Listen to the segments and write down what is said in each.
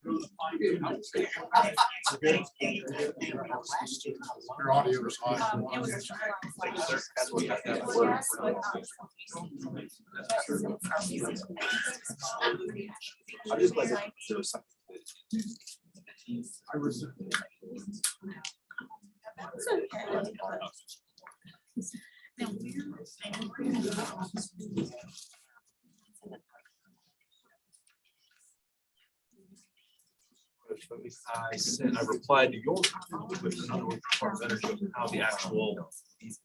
Your audio is high. I just like there was something. I was. I replied to your with another Department of Energy on how the actual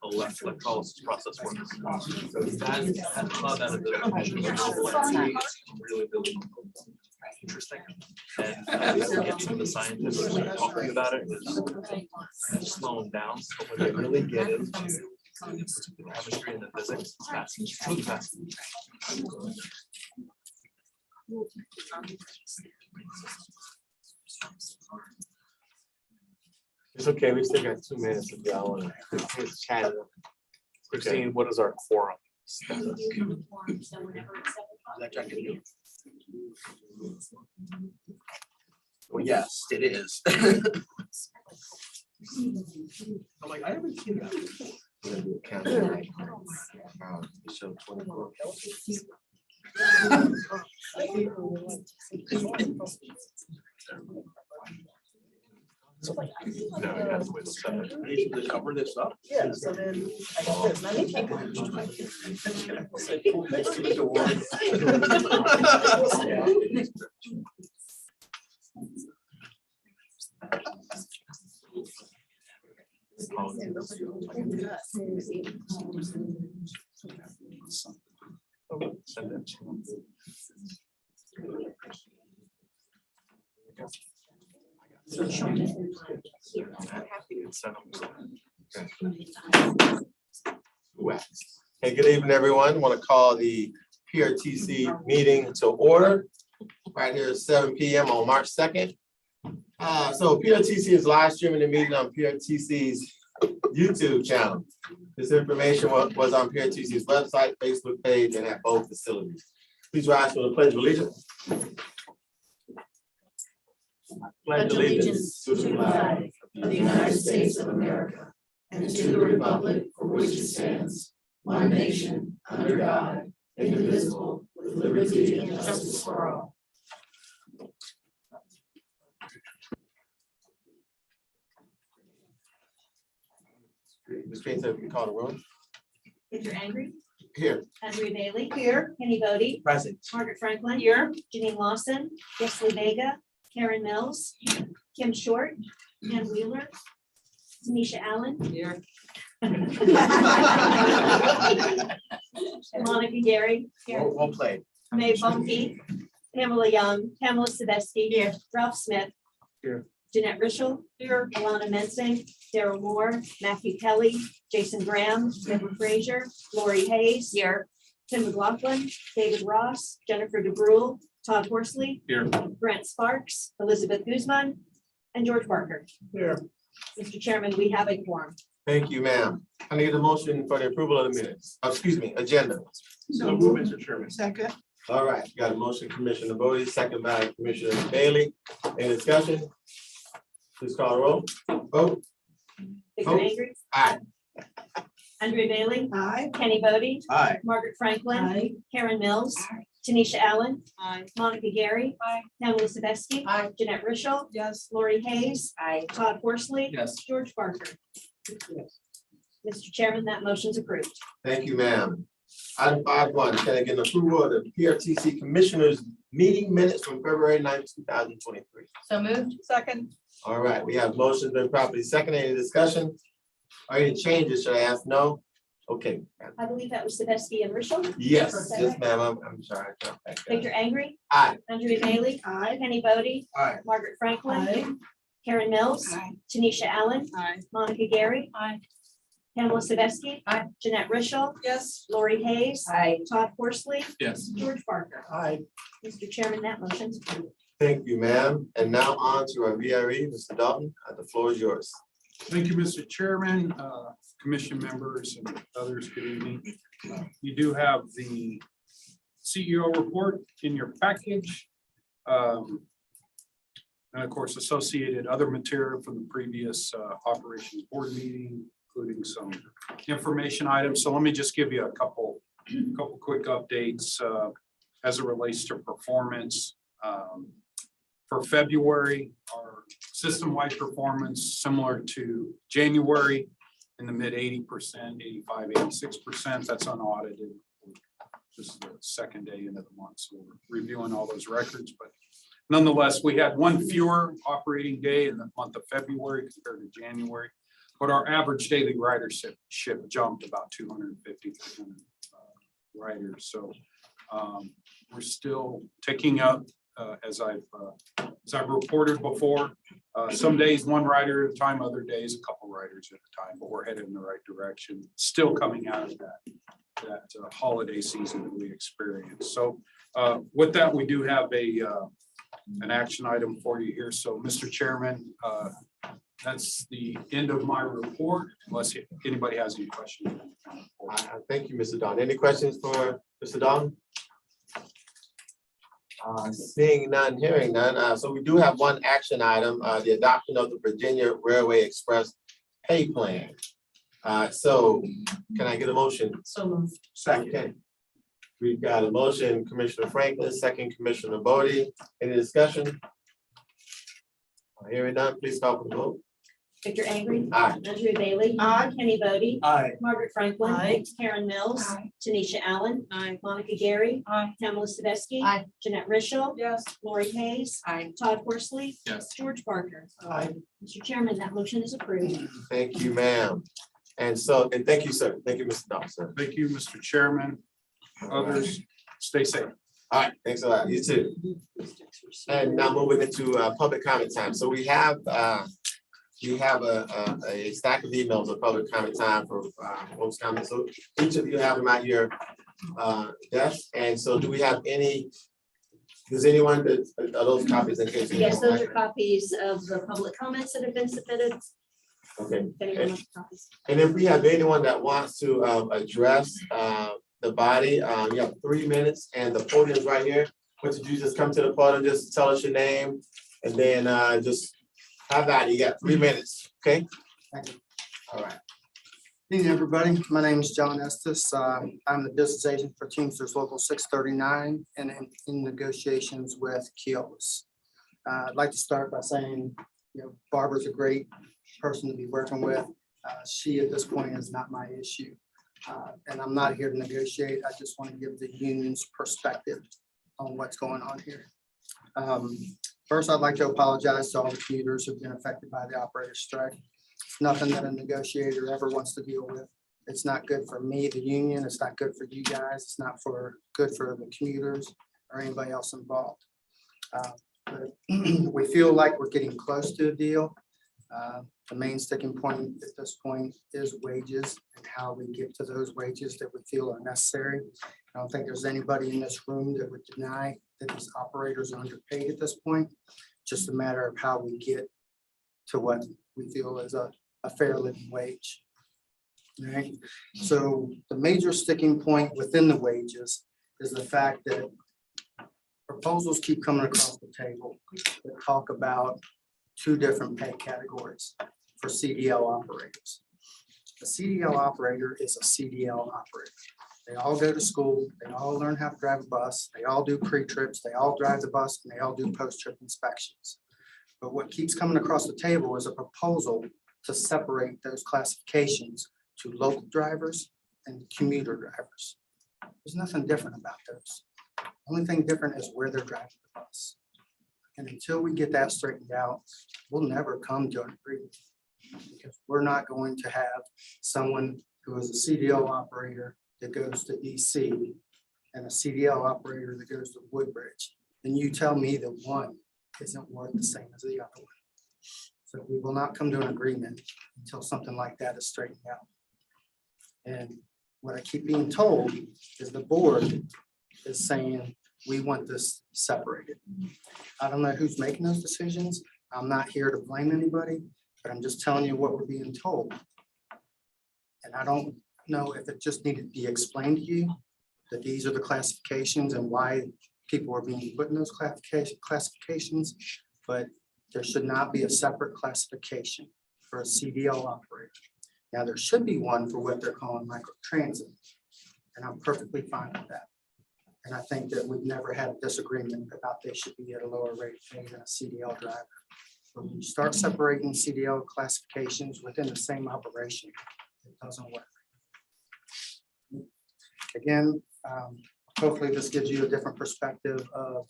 electrolysis process works. So that I thought that really, really interesting. And get some of the scientists talking about it is slowing down. So when they really get into the chemistry and the physics, it's fascinating. It's truly fascinating. It's okay, we still got 2 minutes of y'all want to chat. Christine, what is our quorum? Well, yes, it is. I'm like, I haven't seen that. We're gonna do a countdown. So 24. No, you have to wait till 7. I need to cover this up. Yeah, so then I got this. Let me take Next to the door. Send it. Hey, good evening, everyone. Want to call the PRTC meeting to order right here at 7 p.m. on March 2nd. So PRTC is live streaming the meeting on PRTC's YouTube channel. This information was on PRTC's website, Facebook page, and at both facilities. Please rise for the Pledge of Allegiance. Pledge allegiance to the flag of the United States of America and to the republic for which it stands, one nation, under God, indivisible, with liberty and justice for all. Ms. Tracy, if you call the roll. Victor Angry, Here. Andrea Bailey. Here. Kenny Bodie. Present. Margaret Franklin. Here. Janine Lawson. Yesley Vega. Karen Mills. Kim Short. Ann Wheeler. Tanisha Allen. Here. Monica Gary. Here. Well played. Mae Bumpy. Pamela Young. Pamela Sadesky. Here. Ralph Smith. Here. Jeanette Rischel. Here. Alana Mensing. Daryl Moore. Matthew Kelly. Jason Graham. Deborah Frazier. Lori Hayes. Here. Tim McLaughlin. David Ross. Jennifer DeBrule. Todd Horsley. Here. Grant Sparks. Elizabeth Guzman. And George Barker. Here. Mr. Chairman, we have a quorum. Thank you, ma'am. I need a motion for the approval of the minutes. Excuse me, agenda. So move, Mr. Chairman. Second. All right, got a motion, Commissioner Bodie, second by Commissioner Bailey. Any discussion? Please call the roll. Vote. Victor Oh. Angry. Aye. Andrea Bailey. Aye. Kenny Bodie. Aye. Margaret Franklin. Aye. Karen Mills. Tanisha Allen. Monica Gary. Pamela Sadesky. Aye. Jeanette Rischel. Yes. Lori Hayes. Todd Horsley. Yes. George Barker. Mr. Chairman, that motion's approved. Thank you, ma'am. Item 5.1, can I get an approval of the PRTC Commissioners meeting minutes from February 9th, 2023? So moved. Second. All right, we have motions been properly seconded. Any discussion? Or any changes? Should I ask no? Okay. I believe that was Sadesky and Rischel. Yes, yes, ma'am. I'm sorry. I jumped back there. Victor Angry. Aye. Andrea Bailey. Aye. Kenny Bodie. Aye. Margaret Franklin. Aye. Karen Mills. Aye. Tanisha Allen. Aye. Monica Gary. Pamela Sadesky. Aye. Jeanette Rischel. Yes. Lori Hayes. Aye. Todd Horsley. Yes. George Barker. Aye. Mr. Chairman, that motion's approved. Thank you, ma'am. And now on to our VRE, Mr. Dalton. The floor is yours. Thank you, Mr. Chairman, commission members and others. Good evening. You do have the CEO report in your package. And of course, associated other material from the previous operations board meeting, including some information items. So let me just give you a couple quick updates as it relates to performance. For February, our system-wide performance similar to January in the mid 80%, 85, 86%. That's unaudited. This is the second day into the month, so we're reviewing all those records. But nonetheless, we had one fewer operating day in the month of February compared to January. But our average daily ridership jumped about 250, 300 riders. So we're still ticking up as I've reported before. Some days one rider at a time, other days a couple riders at a time, but we're headed in the right direction. Still coming out of that holiday season that we experienced. So with that, we do have an action item for you here. So Mr. Chairman, that's the end of my report, unless anybody has any questions. Thank you, Mr. Don. Any questions for Mr. Don? Seeing none, hearing none. So we do have one action item, the adoption of the Virginia Railway Express pay plan. So can I get a motion? So moved. Second. We've got a motion, Commissioner Franklin, second Commissioner Bodie. Any discussion? Hearing none, please call for the vote. Victor Angry. Aye. Andrea Bailey. Aye. Kenny Bodie. Aye. Margaret Franklin. Aye. Karen Mills. Aye. Tanisha Allen. Monica Gary. Aye. Pamela Stevesky. Aye. Jeanette Rischel. Yes. Lori Hayes. Aye. Todd Horsley. Yes. George Parker. Aye. Mr. Chairman, that motion is approved. Thank you, ma'am. And thank you, sir. Thank you, Mr. Don, sir. Thank you, Mr. Chairman. Others, stay safe. All right, thanks a lot. You too. And now moving into public comment time. So we have a stack of emails of public comment time for folks comments. So each of you have them at your desk. And so do we have any, does anyone, are those copies in case? Yes, those are copies of the public comments that have been submitted. Okay. If anyone wants copies. And if we have anyone that wants to address the body, you have 3 minutes and the podium is right here. What did you just come to the podium, just tell us your name and then just have that, you got 3 minutes, okay? Thank you. All right. Good evening, everybody. My name is John Estes. I'm the business agent for Teamsters Local 639 and in negotiations with Keolis. I'd like to start by saying, Barbara's a great person to be working with. She at this point is not my issue. And I'm not here to negotiate. I just want to give the union's perspective on what's going on here. First, I'd like to apologize to all the commuters who've been affected by the operator strike. It's nothing that a negotiator ever wants to deal with. It's not good for me, the union. It's not good for you guys. It's not good for the commuters or anybody else involved. But we feel like we're getting close to a deal. The main sticking point at this point is wages and how we get to those wages that we feel are necessary. I don't think there's anybody in this room that would deny that these operators are underpaid at this point. Just a matter of how we get to what we feel is a fair living wage. All right. So the major sticking point within the wages is the fact that proposals keep coming across the table that talk about 2 different pay categories for CDL operators. A CDL operator is a CDL operator. They all go to school, they all learn how to drive a bus, they all do pre-trips, they all drive the bus, and they all do post-trip inspections. But what keeps coming across the table is a proposal to separate those classifications to local drivers and commuter drivers. There's nothing different about those. Only thing different is where they're driving the bus. And until we get that straightened out, we'll never come to an agreement. Because we're not going to have someone who is a CDL operator that goes to DC and a CDL operator that goes to Woodbridge. And you tell me that one isn't worth the same as the other one. So we will not come to an agreement until something like that is straightened out. And what I keep being told is the board is saying, we want this separated. I don't know who's making those decisions. I'm not here to blame anybody, but I'm just telling you what we're being told. And I don't know if it just needed to be explained to you that these are the classifications and why people are being put in those classifications. But There should not be a separate classification for a CDL operator. Now, there should be one for what they're calling microtransit, and I'm perfectly fine with that. And I think that we've never had a disagreement about they should be at a lower rate pay than a CDL driver. But when you start separating CDL classifications within the same operation, it doesn't work. Again, hopefully this gives you a different perspective of,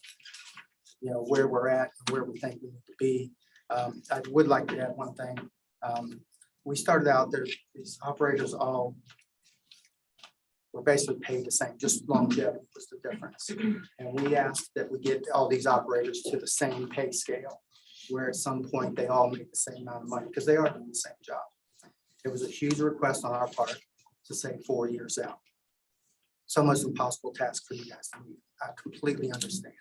you know, where we're at and where we think we need to be. I would like to add one thing. We started out there, these operators all were basically paid the same, just longevity was the difference. And we asked that we get all these operators to the same pay scale, where at some point they all make the same amount of money because they are doing the same job. It was a huge request on our part to say 4 years out. It's almost impossible task for you guys to meet. I completely understand.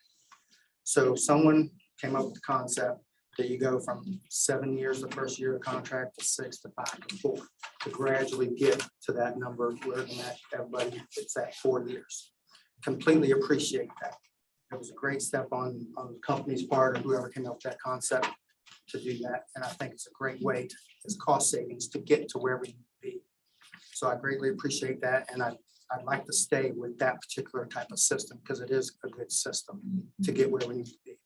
So someone came up with the concept that you go from 7 years the first year of contract to 6 to 5 to 4 to gradually get to that number where everybody it's at 4 years. Completely appreciate that. It was a great step on the company's part or whoever came up with that concept to do that. And I think it's a great way to, it's cost savings to get to where we need to be. So I greatly appreciate that. And I'd like to stay with that particular type of system because it is a good system to get where we need to be.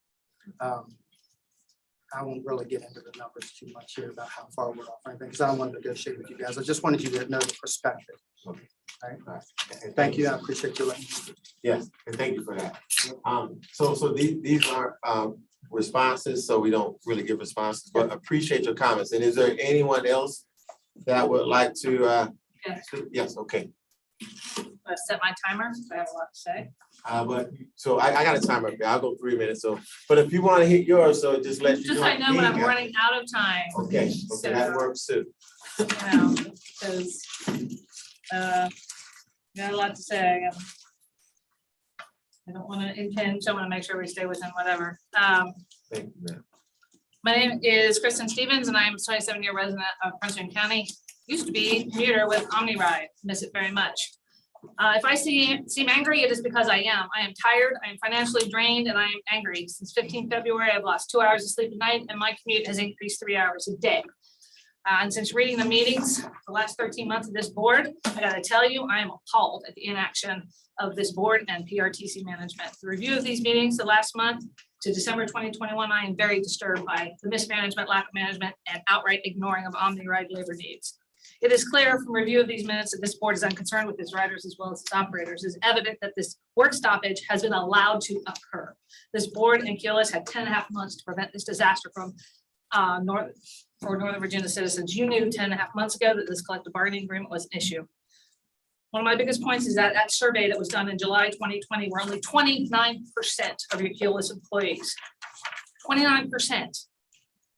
I won't really get into the numbers too much here about how far we're off or anything because I don't want to negotiate with you guys. I just wanted you to know the perspective. Okay. All right. Thank you. I appreciate you letting me speak. Yes, and thank you for that. So these are responses, so we don't really give responses, but appreciate your comments. And is there anyone else that would like to? Yes. Yes, okay. I set my timer, so I have a lot to say. But so I got a timer up there. I'll go 3 minutes. So, but if you want to hit yours, so just let you Just know. I know when I'm running out of time. Okay, that works too. You know, because got a lot to say. I don't want to impinge. I want to make sure we stay within whatever. Thank you, ma'am. My name is Kristen Stevens, and I'm a 27-year resident of Prince William County. Used to be commuter with OmniRide. Miss it very much. If I seem angry, it is because I am. I am tired, I am financially drained, and I am angry. Since 15 February, I've lost 2 hours of sleep a night, and my commute has increased 3 hours a day. And since reading the meetings, the last 13 months of this board, I gotta tell you, I am appalled at the inaction of this board and PRTC management. The review of these meetings the last month to December 2021, I am very disturbed by the mismanagement, lack of management, and outright ignoring of OmniRide labor needs. It is clear from review of these minutes that this board is unconcerned with its riders as well as its operators. It is evident that this work stoppage has been allowed to occur. This board and Keolis had 10.5 months to prevent this disaster from Northern Virginia citizens. You knew 10.5 months ago that this collective bargaining agreement was an issue. One of my biggest points is that that survey that was done in July 2020, where only 29% of your Keolis employees, 29%.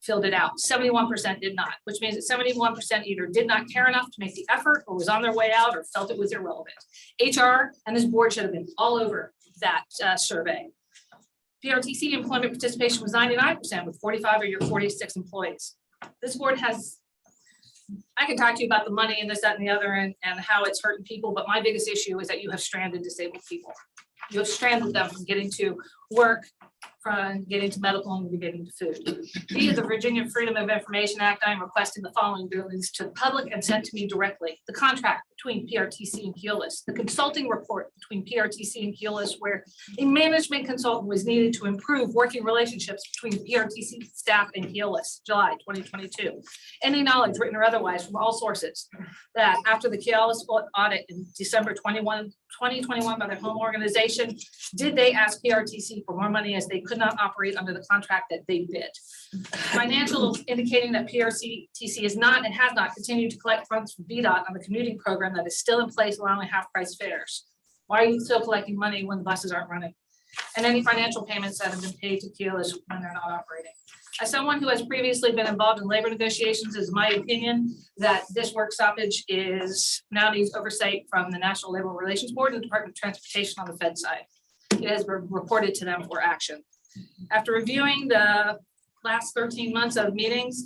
Filled it out. 71% did not, which means that 71% either did not care enough to make the effort or was on their way out or felt it was irrelevant. HR and this board should have been all over that survey. PRTC employment participation was 99% with 45 of your 46 employees. This board has, I can talk to you about the money and this, that, and the other and how it's hurting people, but my biggest issue is that you have stranded disabled people. You have stranded them from getting to work, from getting to medical and getting to food. Via the Virginia Freedom of Information Act, I am requesting the following released to the public and sent to me directly. The contract between PRTC and Keolis, the consulting report between PRTC and Keolis, where a management consultant was needed to improve working relationships between PRTC staff and Keolis, July 2022. Any knowledge, written or otherwise, from all sources that after the Keolis audit in December 2021 by their home organization, did they ask PRTC for more money as they could not operate under the contract that they bid? Financial indicating that PRTC is not and has not continued to collect funds from VDOT on the commuting program that is still in place, allowing half-price fares. Why are you still collecting money when the buses aren't running? And any financial payments that have been paid to Keolis when they're not operating. As someone who has previously been involved in labor negotiations, it is my opinion that this work stoppage now needs oversight from the National Labor Relations Board and the Department of Transportation on the Fed side. It has been reported to them for action. After reviewing the last 13 months of meetings,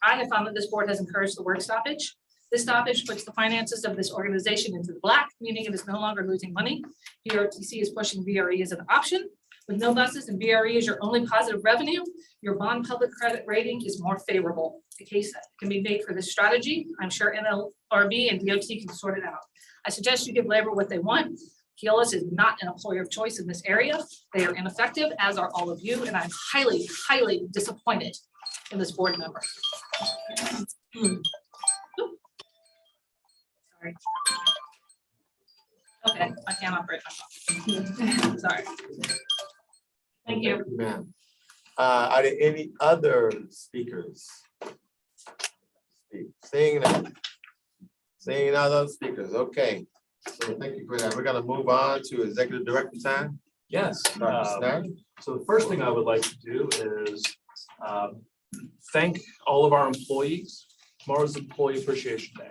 I have found that this board has encouraged the work stoppage. This stoppage puts the finances of this organization into the black, meaning it is no longer losing money. PRTC is pushing VRE as an option. With no buses and BRE is your only positive revenue, your bond public credit rating is more favorable. The case can be made for this strategy. I'm sure NLRB and DOT can sort it out. I suggest you give labor what they want. Keolis is not an employer of choice in this area. They are ineffective, as are all of you, and I'm highly, highly disappointed in this board member. Sorry. Okay, I can't operate my phone. Sorry. Thank you. Ma'am. Are there any other speakers? Seeing none. Seeing other speakers, okay. So thank you for that. We're gonna move on to executive director time. Yes. Dr. Snyder. So the first thing I would like to do is thank all of our employees. Tomorrow's Employee Appreciation Day.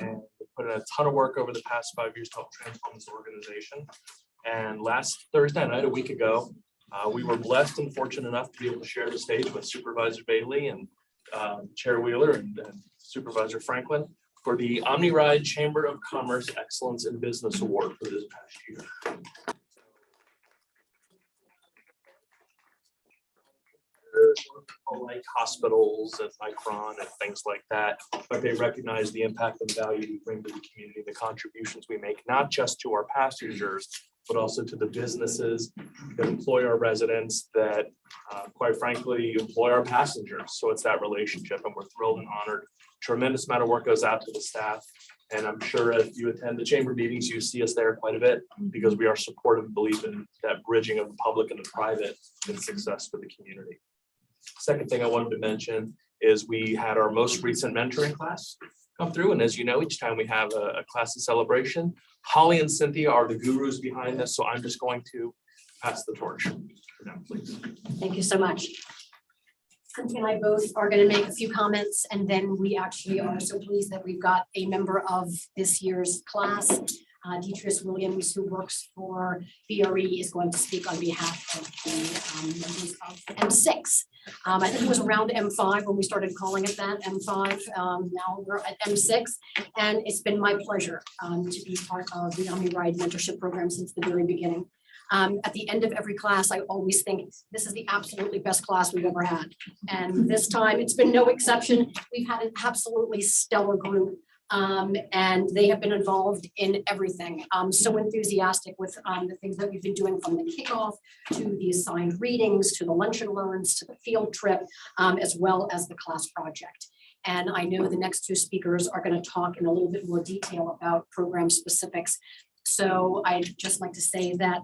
And we put in a ton of work over the past 5 years to help transform this organization. And last Thursday night, a week ago, we were blessed and fortunate enough to be able to share the stage with Supervisor Bailey and Chair Wheeler and Supervisor Franklin for the OmniRide Chamber of Commerce Excellence in Business Award for this past year. Like hospitals and Micron and things like that, but they recognize the impact and value we bring to the community, the contributions we make, not just to our passengers, but also to the businesses that employ our residents, that quite frankly employ our passengers. So it's that relationship, and we're thrilled and honored. Tremendous amount of work goes out to the staff, and I'm sure if you attend the chamber meetings, you see us there quite a bit, because we are supportive, believe in that bridging of the public and the private in success for the community. Second thing I wanted to mention is we had our most recent mentoring class come through. And as you know, each time we have a class of celebration, Holly and Cynthia are the gurus behind this. So I'm just going to pass the torch for now, please. Thank you so much. Cynthia and I both are going to make a few comments, and then we actually are so pleased that we've got a member of this year's class, Deatrice Williams, who works for BRE, is going to speak on behalf of the members of M6. I think it was around M5 when we started calling it that, M5. Now we're at M6, and it's been my pleasure to be part of the OmniRide mentorship program since the very beginning. At the end of every class, I always think this is the absolutely best class we've ever had. And this time it's been no exception. We've had an absolutely stellar group. And they have been involved in everything. So enthusiastic with the things that we've been doing, from the kickoff to the assigned readings, to the lunch and learns, to the field trip, as well as the class project. And I know the next two speakers are going to talk in a little bit more detail about program specifics. So I'd just like to say that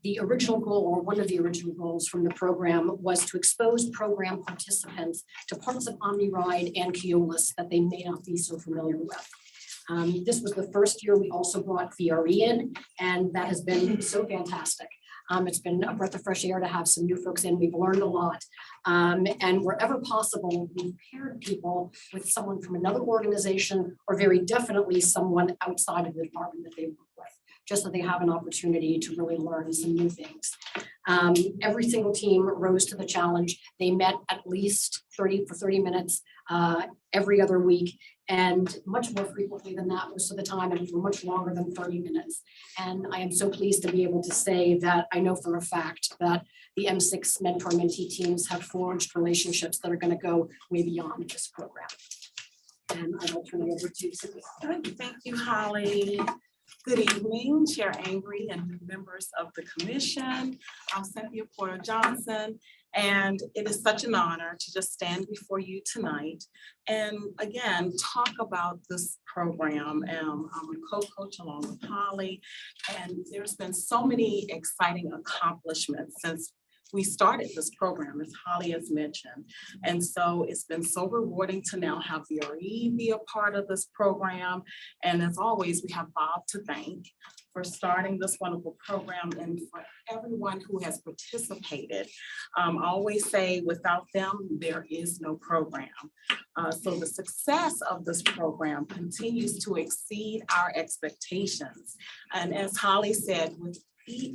the original goal, or one of the original goals from the program, was to expose program participants to parts of OmniRide and Keolis that they may not be so familiar with. This was the first year we also brought VRE in, and that has been so fantastic. It's been a breath of fresh air to have some new folks in. We've learned a lot. And wherever possible, we've paired people with someone from another organization, or very definitely someone outside of the department that they work with, just so they have an opportunity to really learn some new things. Every single team rose to the challenge. They met at least 30 minutes every other week, and much more frequently than that most of the time, and for much longer than 30 minutes. And I am so pleased to be able to say that I know for a fact that the M6 mentor mentee teams have forged relationships that are going to go way beyond this program. And I will turn it over to Cynthia. Thank you, Holly. Good evening, Chair Angry and members of the commission. I'm Cynthia Porter Johnson, and it is such an honor to just stand before you tonight and again talk about this program. I'm a co-coach along with Holly, and there's been so many exciting accomplishments since we started this program, as Holly has mentioned. And so it's been so rewarding to now have VRE be a part of this program. And as always, we have Bob to thank for starting this wonderful program, and for everyone who has participated. I always say, without them, there is no program. So the success of this program continues to exceed our expectations. And as Holly said, with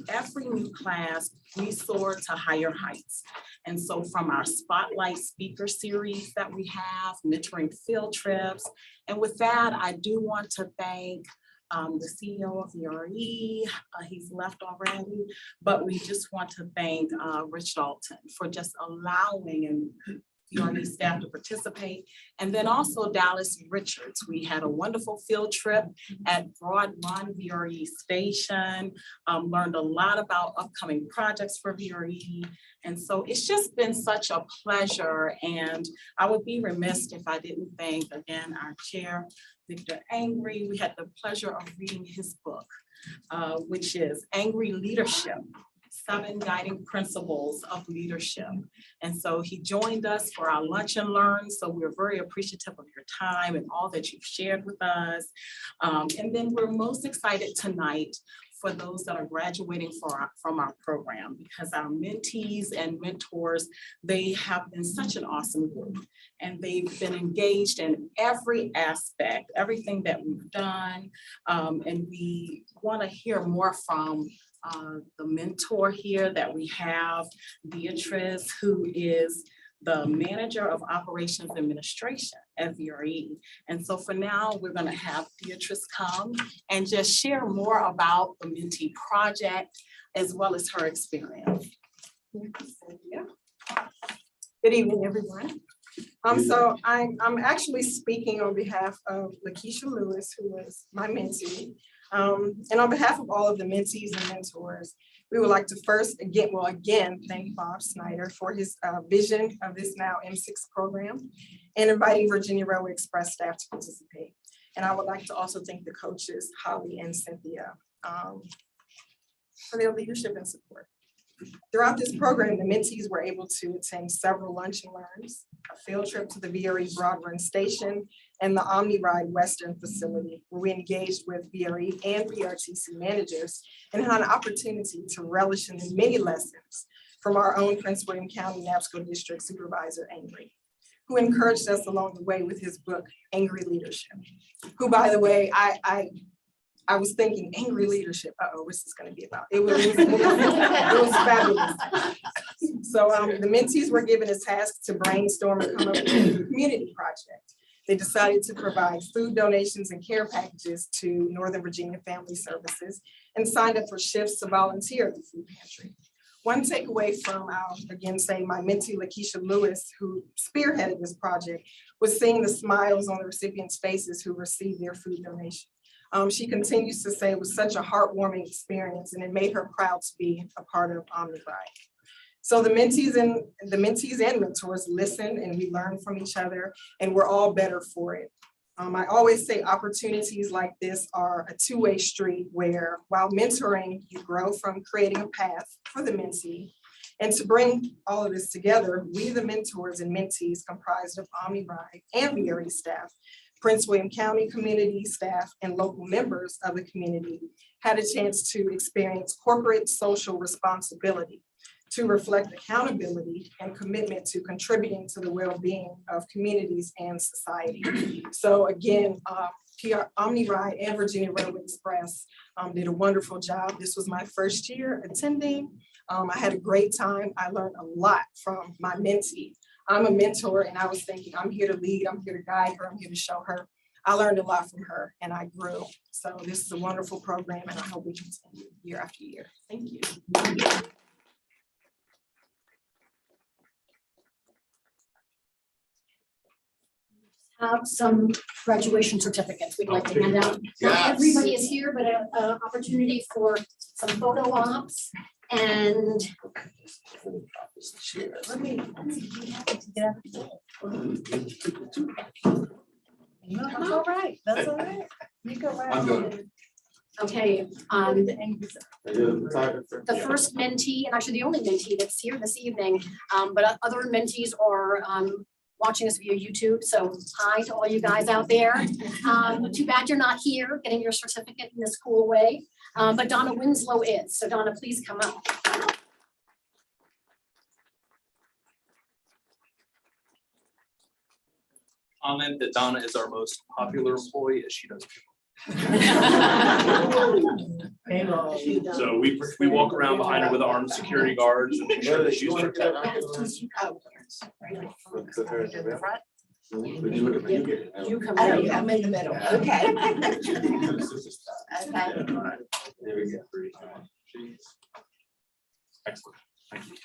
every new class, we soar to higher heights. And so from our spotlight speaker series that we have, mentoring field trips, and with that, I do want to thank the CEO of VRE. He's left already, but we just want to thank Rich Dalton for just allowing and VRE staff to participate. And then also Dallas Richards. We had a wonderful field trip at Broad Run VRE Station, learned a lot about upcoming projects for VRE. And so it's just been such a pleasure. And I would be remiss if I didn't thank again our chair, Victor Angry. We had the pleasure of reading his book, which is Angry Leadership: 7 Guiding Principles of Leadership. And so he joined us for our lunch and learn. So we're very appreciative of your time and all that you've shared with us. And then we're most excited tonight for those that are graduating from our program, because our mentees and mentors, they have been such an awesome group, and they've been engaged in every aspect, everything that we've done. And we want to hear more from the mentor here that we have, Beatrice, who is the manager of operations administration at VRE. And so for now, we're going to have Beatrice come and just share more about the Mentee project as well as her experience. Good evening, everyone. So I'm actually speaking on behalf of Lakeisha Lewis, who is my mentee. And on behalf of all of the mentees and mentors, we would like to first again thank Bob Snyder for his vision of this now M6 program and inviting Virginia Railway Express staff to participate. And I would like to also thank the coaches, Holly and Cynthia, for their leadership and support. Throughout this program, the mentees were able to attend several lunch and learns, a field trip to the VRE Broad Run Station, and the Omni Ride Western facility, where we engaged with VRE and PRTC managers and had an opportunity to relish in the many lessons from our own Prince William County NAPSCO District Supervisor, Angry, who encouraged us along the way with his book, Angry Leadership, who, by the way, I was thinking Angry Leadership, what's this gonna be about? It was fabulous. So the mentees were given a task to brainstorm and come up with a community project. They decided to provide food donations and care packages to Northern Virginia Family Services and signed up for shifts to volunteer at the food pantry. One takeaway from, I'll again say, my mentee Lakeisha Lewis, who spearheaded this project, was seeing the smiles on the recipients' faces who received their food donation. She continues to say it was such a heartwarming experience, and it made her proud to be a part of Omni Ride. So the mentees and mentors listened, and we learned from each other, and we're all better for it. I always say opportunities like this are a two-way street where, while mentoring, you grow from creating a path for the mentee. And to bring all of this together, we, the mentors and mentees comprised of Omni Ride and VRE staff, Prince William County community staff, and local members of the community had a chance to experience corporate social responsibility to reflect accountability and commitment to contributing to the well-being of communities and society. So again, Omni Ride and Virginia Railway Express did a wonderful job. This was my first year attending. I had a great time. I learned a lot from my mentee. I'm a mentor, and I was thinking, I'm here to lead, I'm here to guide her, I'm here to show her. I learned a lot from her, and I grew. So this is a wonderful program, and I hope we continue year after year. Thank you. Have some graduation certificates we'd like to hand out. Not everybody is here, but an opportunity for some photo ops and That's all right. That's all right. You go right. okay. The first mentee, and actually the only mentee that's here this evening, but other mentees are watching us via YouTube. So hi to all you guys out there. Too bad you're not here getting your certificate in this cool way. But Donna Winslow is. So Donna, please come up. Comment that Donna is our most popular employee as she does people. So we walk around behind her with armed security guards and make sure that she's protected. You come I in. don't, I'm in the middle, okay. Okay. There we go. Excellent, thank you.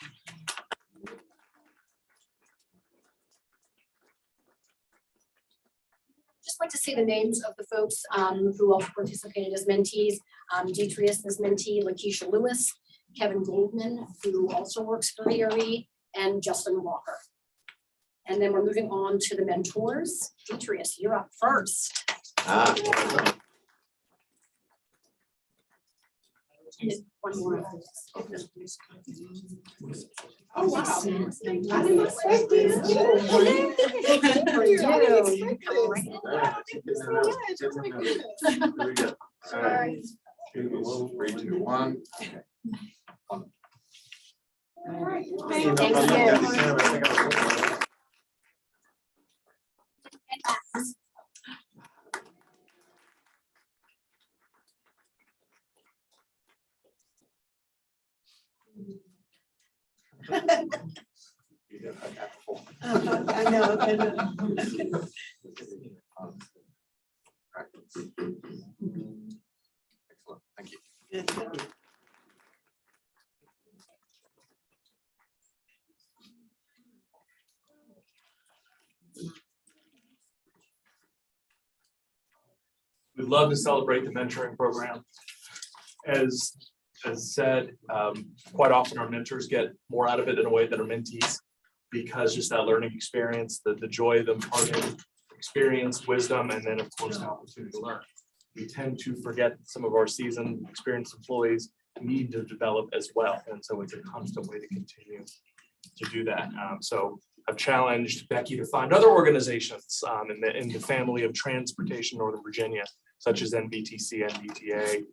Just like to say the names of the folks who also participated as mentees. Detrius as mentee, Lakeisha Lewis, Kevin Goldman, who also works for VRE, and Justin Walker. And then we're moving on to the mentors. Detrius, you're up first. One more. Oh, wow. I didn't expect this. For you. There we go. All right. 3, 2, 1. I know. Excellent, thank you. We'd love to celebrate the mentoring program. As said, quite often our mentors get more out of it in a way than our mentees, because just that learning experience, the joy of them imparting experience, wisdom, and then of course the opportunity to learn. We tend to forget that some of our seasoned, experienced employees need to develop as well, and so it's a constant way to continue to do that. So I've challenged Becky to find other organizations in the family of transportation Northern Virginia, such as NBTC, NBTA.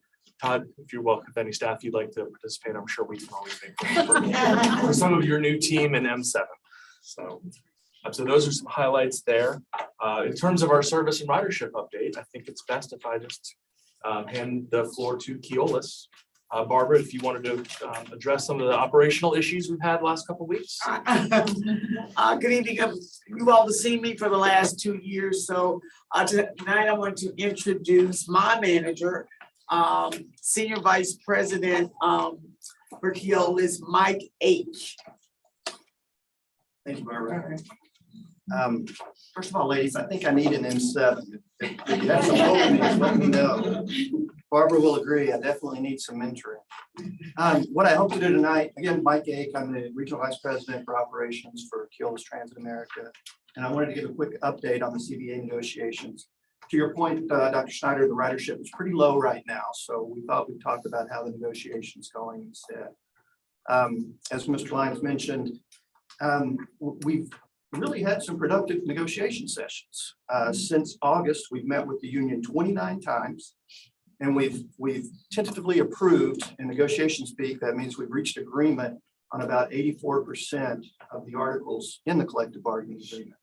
Todd, if you're welcome, if any staff you'd like to participate, I'm sure we can always make room for some of your new team in M7. So those are some highlights there. In terms of our service and ridership update, I think it's best if I just hand the floor to Keolis. Barbara, if you wanted to address some of the operational issues we've had the last couple of weeks. Good evening. You all have seen me for the last 2 years. So tonight I want to introduce my manager, Senior Vice President for Keolis, Mike H. Thank you, Barbara. First of all, ladies, I think I need an M7. If you have some openings, let me know. Barbara will agree. I definitely need some mentoring. What I hope to do tonight, again, Mike Ake, I'm the Regional Vice President for Operations for Keolis Transit America. And I wanted to give a quick update on the CBA negotiations. To your point, Dr. Schneider, the ridership is pretty low right now. So we thought we'd talk about how the negotiations going instead. As Mr. Lyons mentioned, we've really had some productive negotiation sessions. Since August, we've met with the union 29 times. And we've tentatively approved in negotiation speak. That means we've reached agreement on about 84% of the articles in the collective bargaining agreement.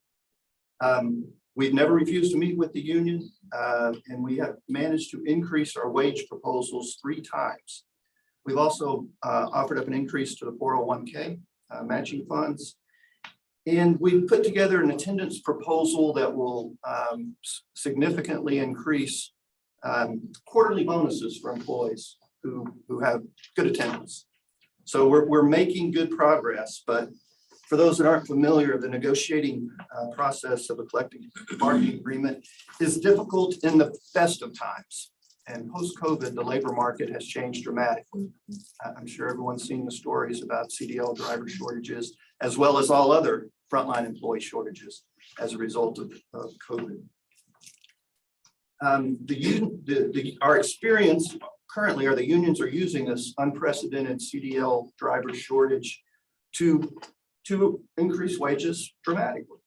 We've never refused to meet with the union, and we have managed to increase our wage proposals 3 times. We've also offered up an increase to the 401k matching funds. And we've put together an attendance proposal that will significantly increase quarterly bonuses for employees who have good attendance. So we're making good progress, but for those that aren't familiar, the negotiating process of a collective bargaining agreement is difficult in the best of times. And post-COVID, the labor market has changed dramatically. I'm sure everyone's seen the stories about CDL driver shortages, as well as all other frontline employee shortages as a result of COVID. Our experience currently are the unions are using this unprecedented CDL driver shortage to increase wages dramatically.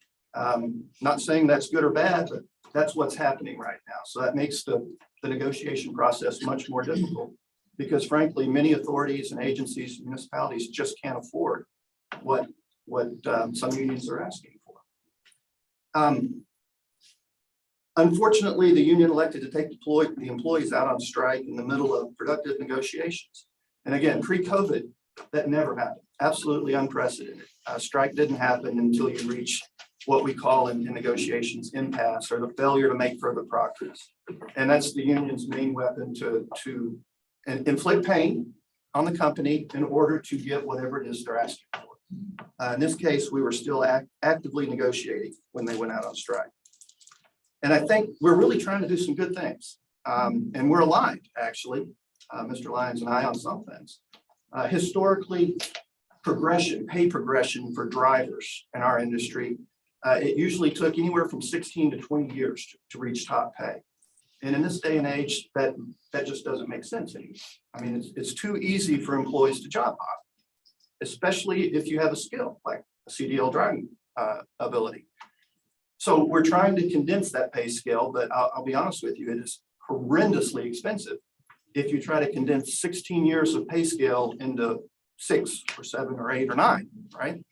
Not saying that's good or bad, but that's what's happening right now. So that makes the negotiation process much more difficult because frankly, many authorities and agencies, municipalities just can't afford what some unions are asking for. Unfortunately, the union elected to take the employees out on strike in the middle of productive negotiations. And again, pre-COVID, that never happened. Absolutely unprecedented. Strike didn't happen until you reach what we call in negotiations impasse, or the failure to make further progress. And that's the union's main weapon to inflict pain on the company in order to get whatever it is they're asking for. In this case, we were still actively negotiating when they went out on strike. And I think we're really trying to do some good things. And we're aligned, actually, Mr. Lyons and I, on some things. Historically, pay progression for drivers in our industry, it usually took anywhere from 16 to 20 years to reach top pay. And in this day and age, that just doesn't make sense anymore. I mean, it's too easy for employees to job hop, especially if you have a skill like a CDL driving ability. So we're trying to condense that pay scale, but I'll be honest with you, it is horrendously expensive if you try to condense 16 years of pay scale into 6 or 7 or 8 or 9, right?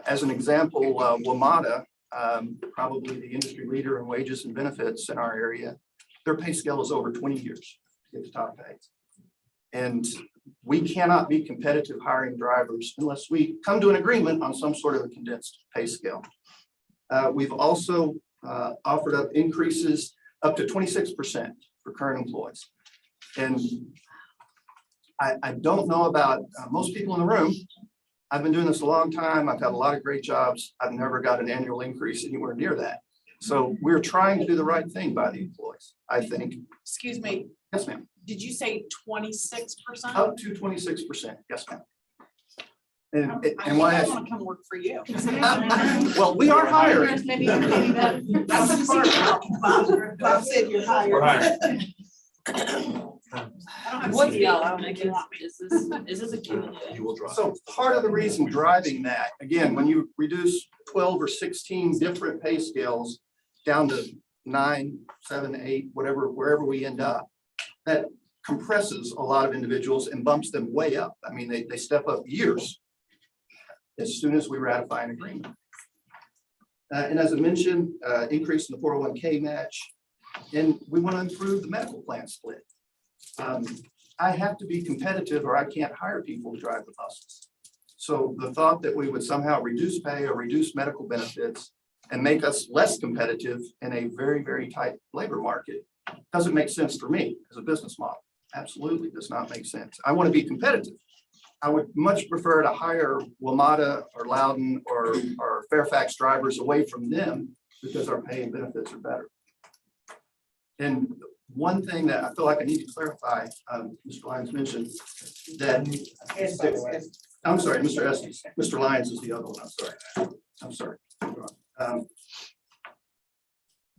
As an example, WMATA, probably the industry leader in wages and benefits in our area, their pay scale is over 20 years to get to top pay. And we cannot be competitive hiring drivers unless we come to an agreement on some sort of a condensed pay scale. We've also offered up increases up to 26% for current employees. And I don't know about most people in the room. I've been doing this a long time. I've had a lot of great jobs. I've never got an annual increase anywhere near that. So we're trying to do the right thing by the employees, I think. Excuse me, Yes, ma'am. did you say 26%? Up to 26%. Yes, ma'am. I And why? want to come work for you. Well, we are hiring. That's the part. Bob said you're hired. What Is this a Q&A? You will drive. So part of the reason driving that, again, when you reduce 12 or 16 different pay scales down to 9, 7, 8, whatever, wherever we end up, that compresses a lot of individuals and bumps them way up. I mean, they step up years as soon as we ratify an agreement. And as I mentioned, increase in the 401k match, and we want to improve the medical plan split. I have to be competitive or I can't hire people to drive the buses. So the thought that we would somehow reduce pay or reduce medical benefits and make us less competitive in a very, very tight labor market doesn't make sense for me as a business model. Absolutely does not make sense. I want to be competitive. I would much prefer to hire WMATA or Loudon or Fairfax drivers away from them because our pay and benefits are better. And one thing that I feel like I need to clarify, Mr. Lyons mentioned that, I'm sorry, Mr. Estes, Mr. Lyons is the other one, I'm sorry.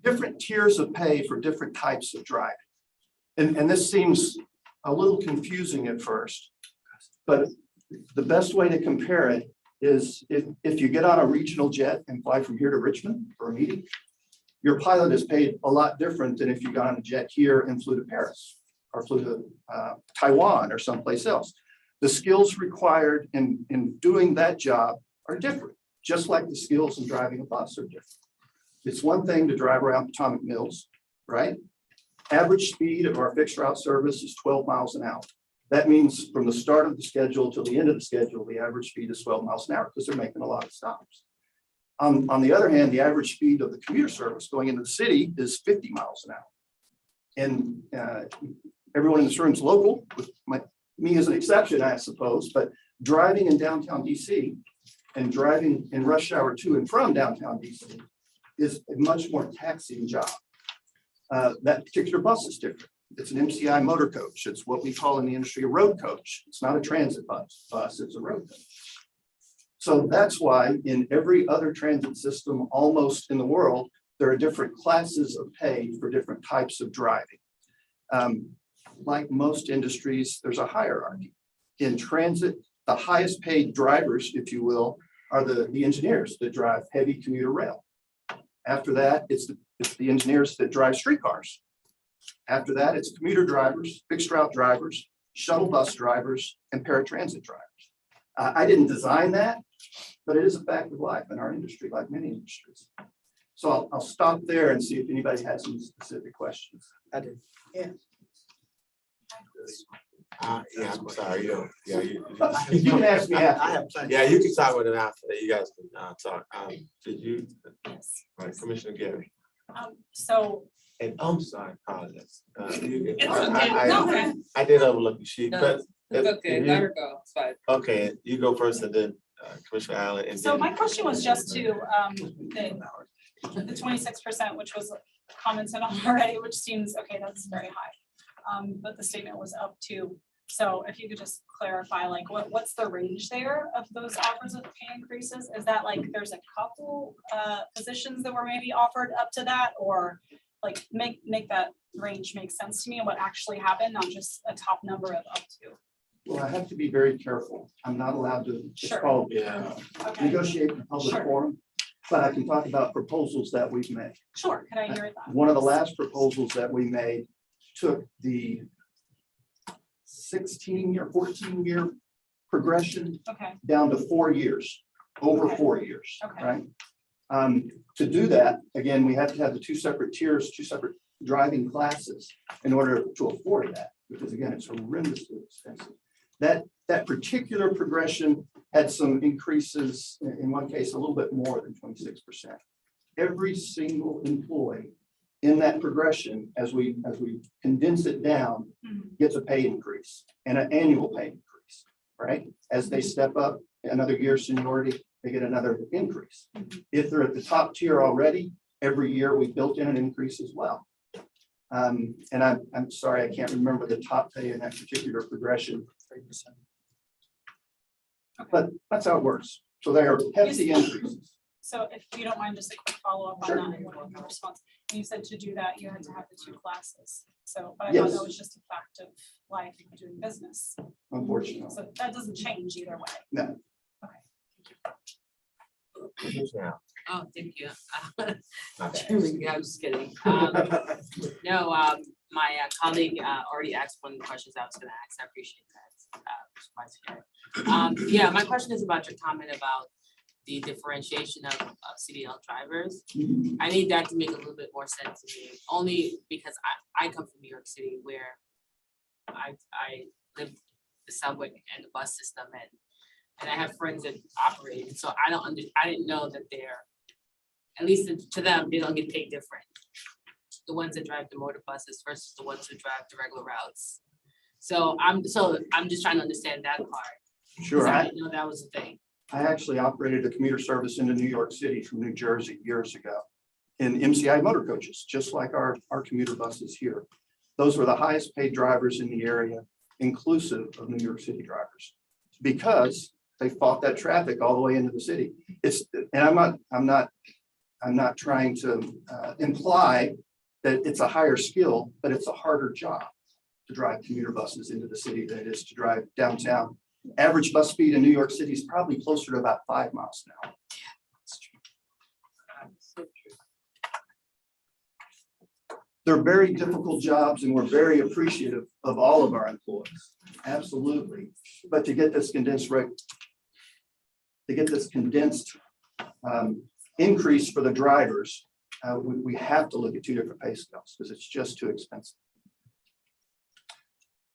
Different tiers of pay for different types of driving. And this seems a little confusing at first, but the best way to compare it is if you get on a regional jet and fly from here to Richmond for a meeting, your pilot is paid a lot different than if you got on a jet here and flew to Paris or flew to Taiwan or someplace else. The skills required in doing that job are different, just like the skills in driving a bus are different. It's one thing to drive around Potomac Mills, right? Average speed of our fixed route service is 12 miles an hour. That means from the start of the schedule till the end of the schedule, the average speed is 12 miles an hour because they're making a lot of stops. On the other hand, the average speed of the commuter service going into the city is 50 miles an hour. And everyone in this room is local, with me as an exception, I suppose, but driving in downtown DC and driving in rush hour to and from downtown DC is a much more taxing job. That particular bus is different. It's an MCI motor coach. It's what we call in the industry a road coach. It's not a transit bus, it's a road coach. So that's why in every other transit system almost in the world, there are different classes of pay for different types of driving. Like most industries, there's a hierarchy. In transit, the highest paid drivers, if you will, are the engineers that drive heavy commuter rail. After that, it's the engineers that drive streetcars. After that, it's commuter drivers, fixed route drivers, shuttle bus drivers, and paratransit drivers. I didn't design that, but it is a fact of life in our industry, like many industries. So I'll stop there and see if anybody has some specific questions. I do. Yeah. Yeah, I'm sorry, yeah, You can ask me after. I have plenty. Yeah, you can talk with it after, you guys can, talk, did you, Yes. right, Commissioner Gary? So, And I'm sorry, apologize. You- It's I- okay. I- No, okay. I did overlook the sheet, No, but. It's if- okay, if let you- her go, it's fine. Okay, you go first and then Commissioner Allen and so then. my question was just to, the 26%, which was commented on already, which seems, okay, that's very high. But the statement was up to, so if you could just clarify, like, what's the range there of those offers of pay increases? Is that like, there's a couple positions that were maybe offered up to that, or like, make that range make sense to me and what actually happened, not just a top number of up to? Well, I have to be very careful. I'm not allowed to, it's Sure. called Yeah. Okay, negotiate in public Sure. forum, but I can talk about proposals that we've made. sure, can I hear that? One of the last proposals that we made took the 16-year, 14-year progression Okay, down to 4 years, over Okay. 4 years, Okay. right? To do that, again, we have to have the two separate tiers, two separate driving classes in order to afford that, because again, it's horrendously expensive. That particular progression had some increases, in one case, a little bit more than 26%. Every single employee in that progression, as we condense it down, Mhm. gets a pay increase and an annual pay increase, right? As they step up another year seniority, they get another increase. If they're at the top tier already, every year we built in an increase as well. And I'm sorry, I can't remember the top pay in that particular progression. But that's how it works. So they are hefty increases. So if you don't mind, just a quick follow-up on Sure. that and what your response. And you said to do that, you had to have the two classes. So, but I thought Yes. that was just a fact of life of doing business. Unfortunately. So that doesn't change either way. No. Commissioner Allen. Oh, thank you. Okay. I'm just kidding. No, my colleague already asked one of the questions I was gonna ask. I appreciate that. Yeah, my question is about your comment about the differentiation of CDL drivers. I need that to make a little bit more sense to me, only because I come from New York City where I live the subway and the bus system and I have friends that operate, and so I didn't know that they're, at least to them, they don't get paid different. The ones that drive the motor buses versus the ones who drive the regular routes. So I'm just trying to understand that part. Sure. 'Cause I didn't know that was a thing. I actually operated a commuter service into New York City from New Jersey years ago in MCI motor coaches, just like our commuter buses here. Those were the highest paid drivers in the area, inclusive of New York City drivers, because they fought that traffic all the way into the city. And I'm not trying to imply that it's a higher skill, but it's a harder job to drive commuter buses into the city than it is to drive downtown. Average bus speed in New York City is probably closer to about 5 miles an hour. They're very difficult jobs and we're very appreciative of all of our employees. Absolutely. But to get this condensed increase for the drivers, we have to look at two different pay scales because it's just too expensive.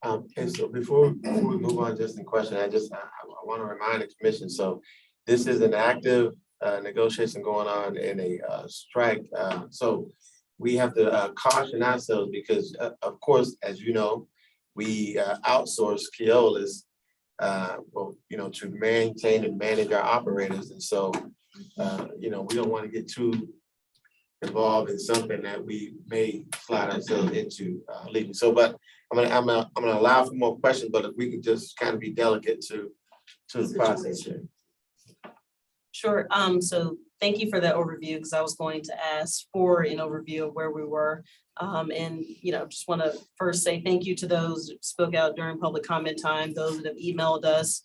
And so before we move on, just in question, I want to remind the commission, so this is an active negotiation going on in a strike. So we have to caution ourselves because of course, as you know, we outsource Keolis, to maintain and manage our operators. And so, we don't want to get too involved in something that we may slide ourselves into leaving. So, but I'm gonna allow for more questions, but if we could just kind of be delicate to the process here. Sure. So thank you for that overview, because I was going to ask for an overview of where we were. And, just want to first say thank you to those who spoke out during public comment time, those that have emailed us.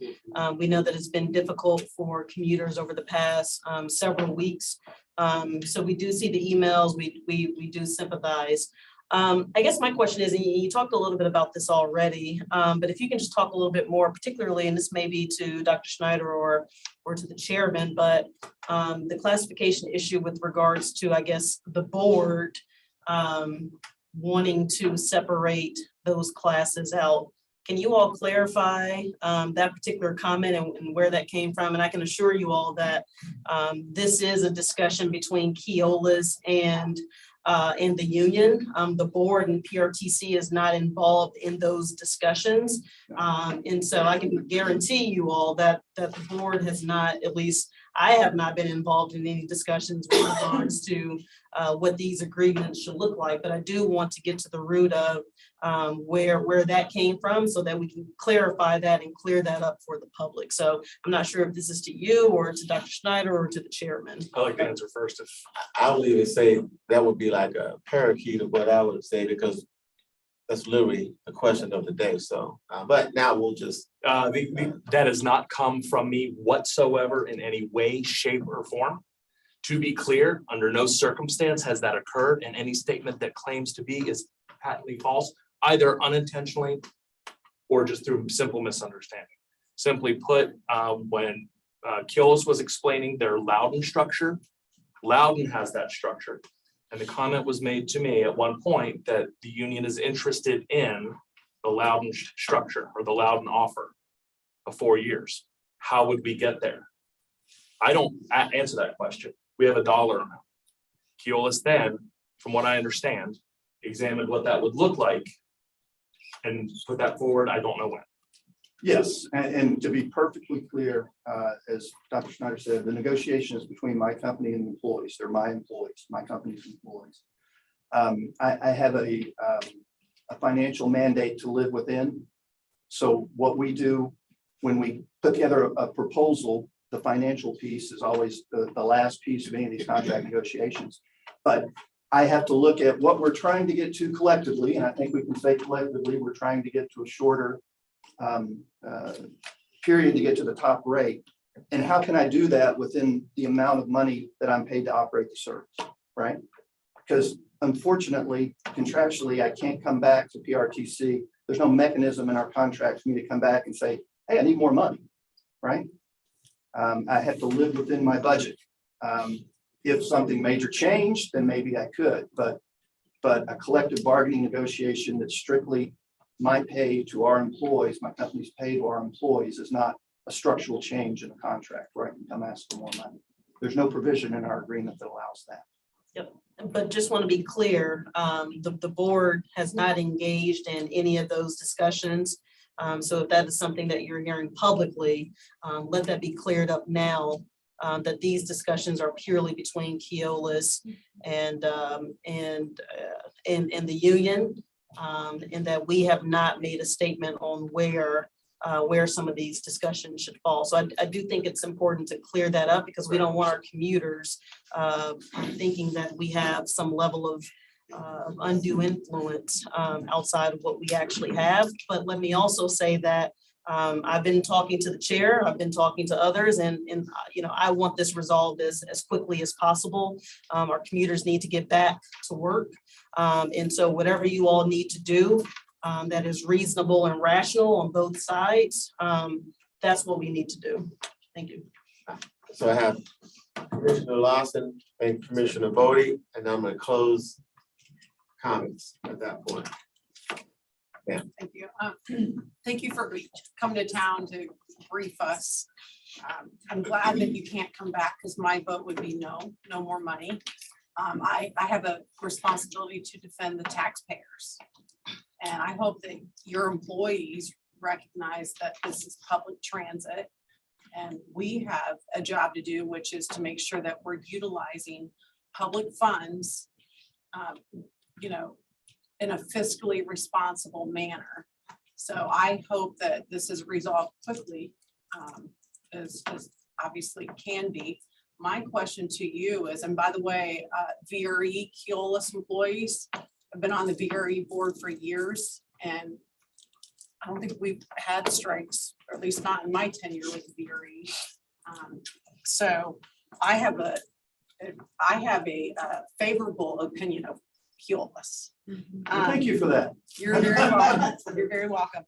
We know that it's been difficult for commuters over the past several weeks. So we do see the emails, we do sympathize. I guess my question is, and you talked a little bit about this already, but if you can just talk a little bit more, particularly, and this may be to Dr. Schneider or to the chairman, but the classification issue with regards to, I guess, the board wanting to separate those classes out can you all clarify that particular comment and where that came from? And I can assure you all that this is a discussion between Keolis and the union. The board and PRTC is not involved in those discussions. And so I can guarantee you all that the board has not, at least I have not been involved in any discussions with regards to what these agreements should look like. But I do want to get to the root of where that came from so that we can clarify that and clear that up for the public. So I'm not sure if this is to you or to Dr. Schneider or to the chairman. I like to answer first if. I would even say that would be like a parakeet of what I would say, because that's literally the question of the day. So, but now we'll just. That has not come from me whatsoever in any way, shape, or form. To be clear, under no circumstance has that occurred, and any statement that claims to be is patently false, either unintentionally or just through simple misunderstanding. Simply put, when Keolis was explaining their Loudon structure, Loudon has that structure. And the comment was made to me at one point that the union is interested in the Loudon structure or the Loudon offer of 4 years. How would we get there? I don't answer that question. We have a dollar amount. Keolis then, from what I understand, examined what that would look like and put that forward. I don't know when. Yes, and to be perfectly clear, as Dr. Schneider said, the negotiation is between my company and the employees. They're my employees, my company's employees. I have a financial mandate to live within. So what we do when we put together a proposal, the financial piece is always the last piece of any of these contract negotiations. But I have to look at what we're trying to get to collectively, and I think we can say collectively, we're trying to get to a shorter period to get to the top rate. And how can I do that within the amount of money that I'm paid to operate the service, right? Because unfortunately, contractually, I can't come back to PRTC. There's no mechanism in our contract for me to come back and say, hey, I need more money, right? I have to live within my budget. If something major changed, then maybe I could, but a collective bargaining negotiation that's strictly my pay to our employees, my company's pay to our employees is not a structural change in the contract, right? I'm asking more money. There's no provision in our agreement that allows that. Yep, but just want to be clear, the board has not engaged in any of those discussions. So if that is something that you're hearing publicly, let that be cleared up now, that these discussions are purely between Keolis and the union, and that we have not made a statement on where some of these discussions should fall. So I do think it's important to clear that up because we don't want our commuters thinking that we have some level of undue influence outside of what we actually have. But let me also say that I've been talking to the chair, I've been talking to others, and you know, I want this resolved as quickly as possible. Our commuters need to get back to work. And so whatever you all need to do that is reasonable and rational on both sides, that's what we need to do. Thank you. So I have Commissioner Lawson and Commissioner Bodie, and I'm going to close comments at that point. Thank you. Thank you for coming to town to brief us. I'm glad that you can't come back because my vote would be no more money. I have a responsibility to defend the taxpayers. And I hope that your employees recognize that this is public transit. And we have a job to do, which is to make sure that we're utilizing public funds, you know, in a fiscally responsible manner. So I hope that this is resolved quickly, as obviously can be. My question to you is, and by the way, VRE Keolis employees have been on the VRE board for years, and I don't think we've had strikes, or at least not in my tenure with the VRE. So I have a favorable opinion of Keolis. Thank you for that. You're very welcome. You're very welcome.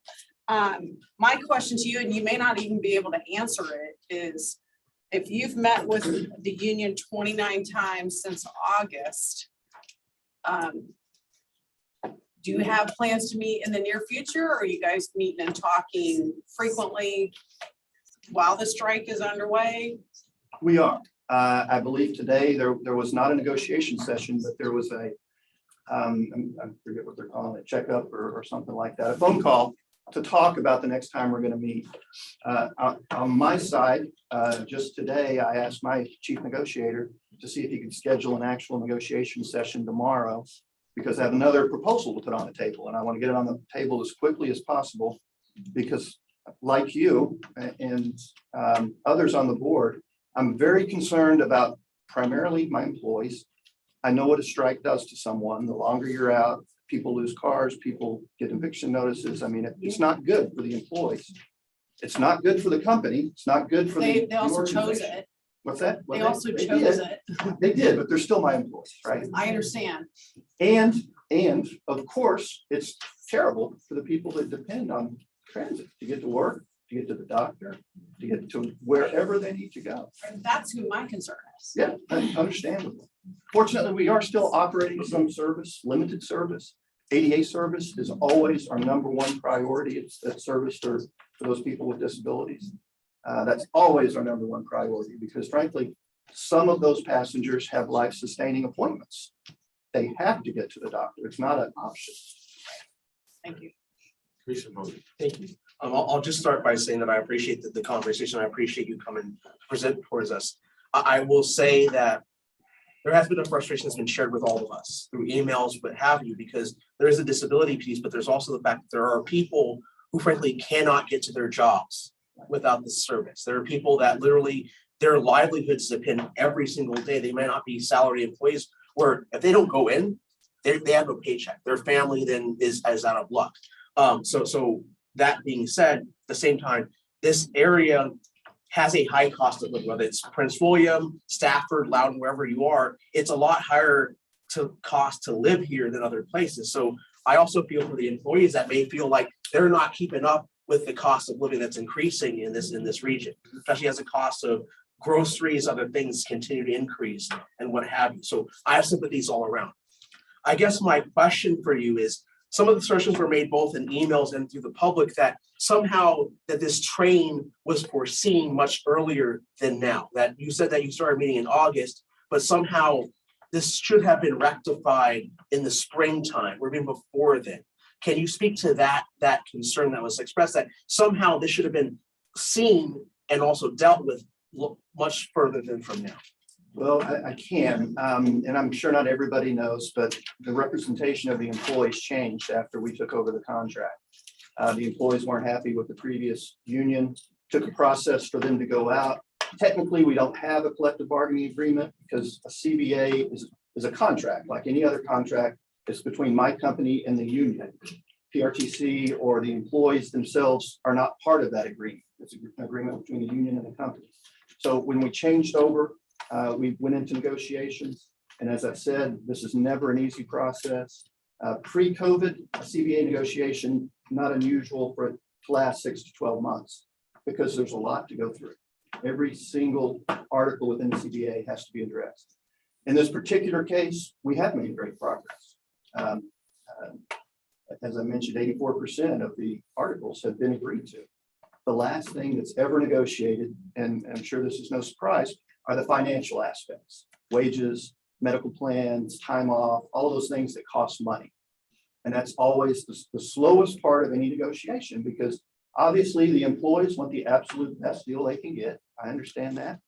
My question to you, and you may not even be able to answer it, is if you've met with the union 29 times since August, Do you have plans to meet in the near future, or are you guys meeting and talking frequently while the strike is underway? We are. I believe today there was not a negotiation session, but there was a, I forget what they're calling it, checkup or something like that, a phone call to talk about the next time we're going to meet. On my side, just today, I asked my chief negotiator to see if he could schedule an actual negotiation session tomorrow, because I have another proposal to put on the table, and I want to get it on the table as quickly as possible, because like you and others on the board, I'm very concerned about primarily my employees. I know what a strike does to someone. The longer you're out, people lose cars, people get eviction notices. I mean, it's not good for the employees. It's not good for the company. It's not good for the. They also chose organization. it. What's that? They Well, also they chose did. it. They did, but they're still my employees, right? I understand. And of course, it's terrible for the people that depend on transit to get to work, to get to the doctor, to get to wherever they need to go. That's who my concern is. Yeah, understandable. Fortunately, we are still operating some service, limited service. ADA service is always our number one priority. It's that service for those people with disabilities. That's always our number one priority, because frankly, some of those passengers have life-sustaining appointments. They have to get to the doctor. It's not an option. Thank you. Thank you. I'll just start by saying that I appreciate the conversation. I appreciate you coming to present towards us. I will say that there has been a frustration that's been shared with all of us through emails, what have you, because there is a disability piece, but there's also the fact that there are people who frankly cannot get to their jobs without this service. There are people that literally their livelihoods depend every single day. They may not be salary employees, where if they don't go in, they have no paycheck. Their family then is out of luck. So that being said, at the same time, this area has a high cost of living, whether it's Prince William, Stafford, Loudoun, wherever you are, it's a lot higher to cost to live here than other places. So I also feel for the employees that may feel like they're not keeping up with the cost of living that's increasing in this region, especially as the cost of groceries, other things continue to increase and what have you. So I have sympathies all around. I guess my question for you is, some of the assertions were made both in emails and through the public that somehow that this train was foreseen much earlier than now. That you said that you started meeting in August, but somehow this should have been rectified in the springtime or even before then. Can you speak to that concern that was expressed, that somehow this should have been seen and also dealt with much further than from now? Well, I can, and I'm sure not everybody knows, but the representation of the employees changed after we took over the contract. The employees weren't happy with the previous union, took a process for them to go out. Technically, we don't have a collective bargaining agreement because a CBA is a contract, like any other contract. It's between my company and the union. PRTC or the employees themselves are not part of that agreement. It's an agreement between the union and the company. So when we changed over, we went into negotiations. And as I said, this is never an easy process. Pre-COVID, a CBA negotiation, not unusual for it to last 6 to 12 months because there's a lot to go through. Every single article within the CBA has to be addressed. In this particular case, we have made great progress. As I mentioned, 84% of the articles have been agreed to. The last thing that's ever negotiated, and I'm sure this is no surprise, are the financial aspects, wages, medical plans, time off, all of those things that cost money. And that's always the slowest part of any negotiation, because obviously the employees want the absolute best deal they can get. I understand that.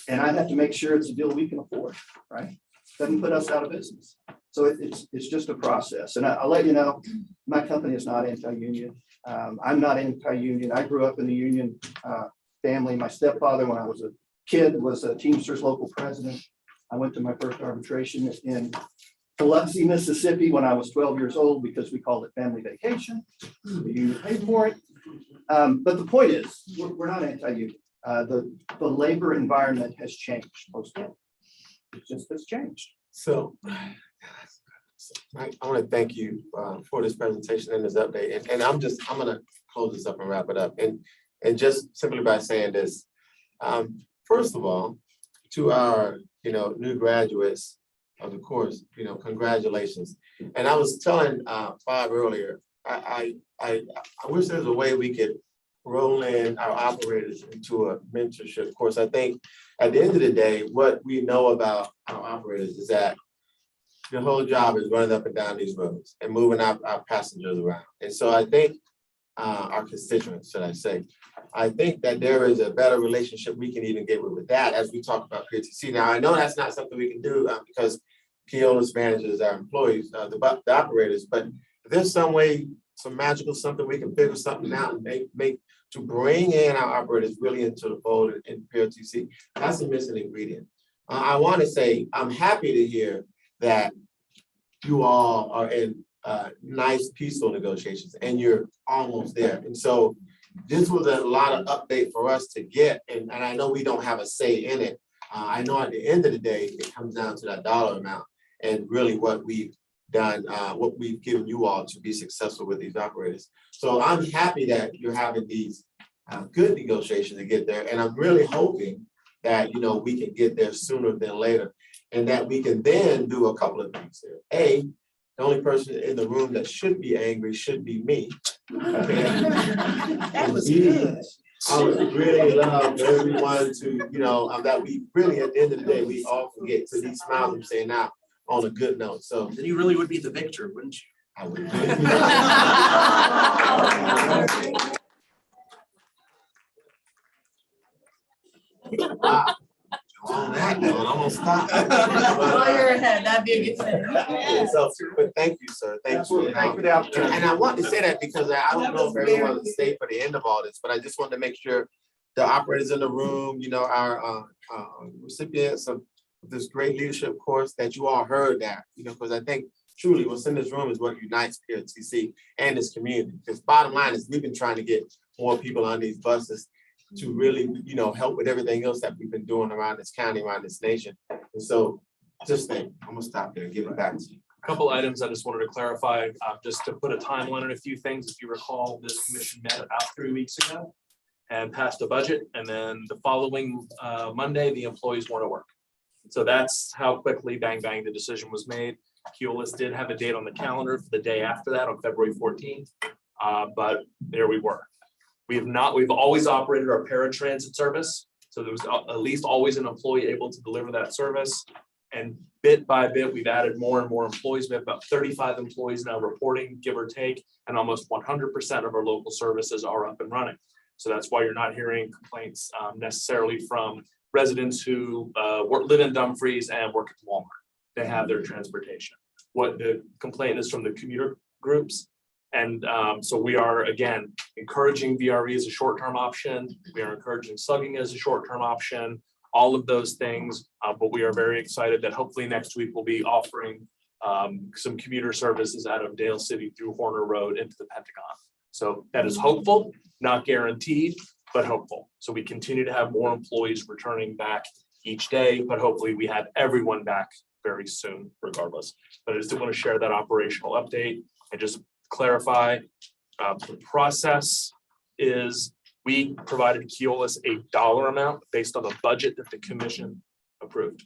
And I have to make sure it's a deal we can afford, right? Doesn't put us out of business. So it's just a process. And I'll let you know, my company is not anti-union. I'm not anti-union. I grew up in the union family. My stepfather, when I was a kid, was a Teamsters local president. I went to my first arbitration in Biloxi, Mississippi when I was 12 years old because we called it family vacation. The union paid for it. But the point is, we're not anti-union. The labor environment has changed post-COVID. It just has changed. So I want to thank you for this presentation and this update. And I'm going to close this up and wrap it up. And just simply by saying this, first of all, to our new graduates, of the course, you know, congratulations. And I was telling Bob earlier, I wish there was a way we could roll in our operators into a mentorship course. I think at the end of the day, what we know about our operators is that the whole job is running up and down these roads and moving our passengers around. And so I think our constituents, should I say, I think that there is a better relationship we can even get with that as we talk about PRTC. Now, I know that's not something we can do because Keolis manages our employees, the operators, but if there's some way, some magical something, we can figure something out and make to bring in our operators really into the fold in PRTC. That's a missing ingredient. I want to say, I'm happy to hear that you all are in nice peaceful negotiations and you're almost there. And so this was a lot of update for us to get. And I know we don't have a say in it. I know at the end of the day, it comes down to that dollar amount and really what we've done, what we've given you all to be successful with these operators. So I'm happy that you're having these good negotiations to get there. And I'm really hoping that, you know, we can get there sooner than later and that we can then do a couple of things here. A, the only person in the room that should be angry should be me. Okay? That was B, good. I would really love everyone to, you know, that we really, at the end of the day, we all can get to these smiles and saying now on a good note. So Then you really would be the victor, wouldn't you? I would. On that note, I'm gonna stop. While you're ahead, that'd be a good thing. So, but thank you, sir. Thank you. Thank you for the opportunity. And I want to say that because I don't know if everyone will stay for the end of all this, but I just wanted to make sure the operators in the room, you know, our recipients of this great leadership course, that you all heard that, you know, because I think truly what's in this room is what unites PRTC and this community. Because bottom line is we've been trying to get more people on these buses to really, you know, help with everything else that we've been doing around this county, around this nation. And so just think, I'm gonna stop there and give it back to you. A couple items I just wanted to clarify, just to put a timeline on a few things. If you recall, this commission met about 3 weeks ago and passed a budget. And then the following Monday, the employees weren't at work. So that's how quickly bang, bang, the decision was made. Keolis did have a date on the calendar for the day after that on February 14th. But there we were. We've always operated our paratransit service. So there was at least always an employee able to deliver that service. And bit by bit, we've added more and more employees. We have about 35 employees now reporting, give or take, and almost 100% of our local services are up and running. So that's why you're not hearing complaints necessarily from residents who live in Dumfries and work at Walmart. They have their transportation. What the complaint is from the commuter groups. And so we are, again, encouraging VRE as a short-term option. We are encouraging slugging as a short-term option, all of those things. But we are very excited that hopefully next week we'll be offering some commuter services out of Dale City through Horner Road into the Pentagon. So that is hopeful, not guaranteed, but hopeful. So we continue to have more employees returning back each day, but hopefully we have everyone back very soon regardless. But I just did want to share that operational update and just clarify, the process is we provided Keolis a dollar amount based on the budget that the commission approved.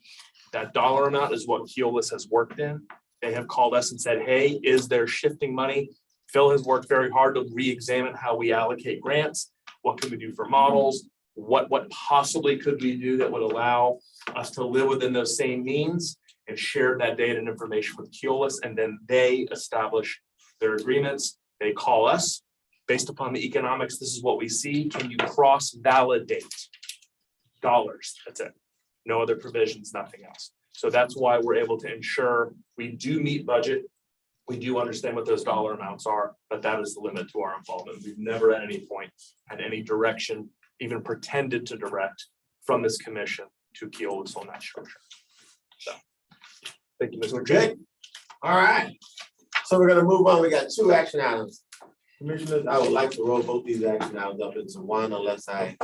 That dollar amount is what Keolis has worked in. They have called us and said, hey, is there shifting money? Phil has worked very hard to re-examine how we allocate grants. What can we do for models? What possibly could we do that would allow us to live within those same means, and share that data and information with Keolis, and then they establish their agreements. They call us based upon the economics. This is what we see. Can you cross-validate dollars? That's it. No other provisions, nothing else. So that's why we're able to ensure we do meet budget. We do understand what those dollar amounts are, but that is the limit to our involvement. We've never at any point had any direction, even pretended to direct from this commission to Keolis on that structure. So thank you, Mr. Good. All right. So we're gonna move on. We got 2 action items. Commissioners, I would like to roll both these action items up into one unless I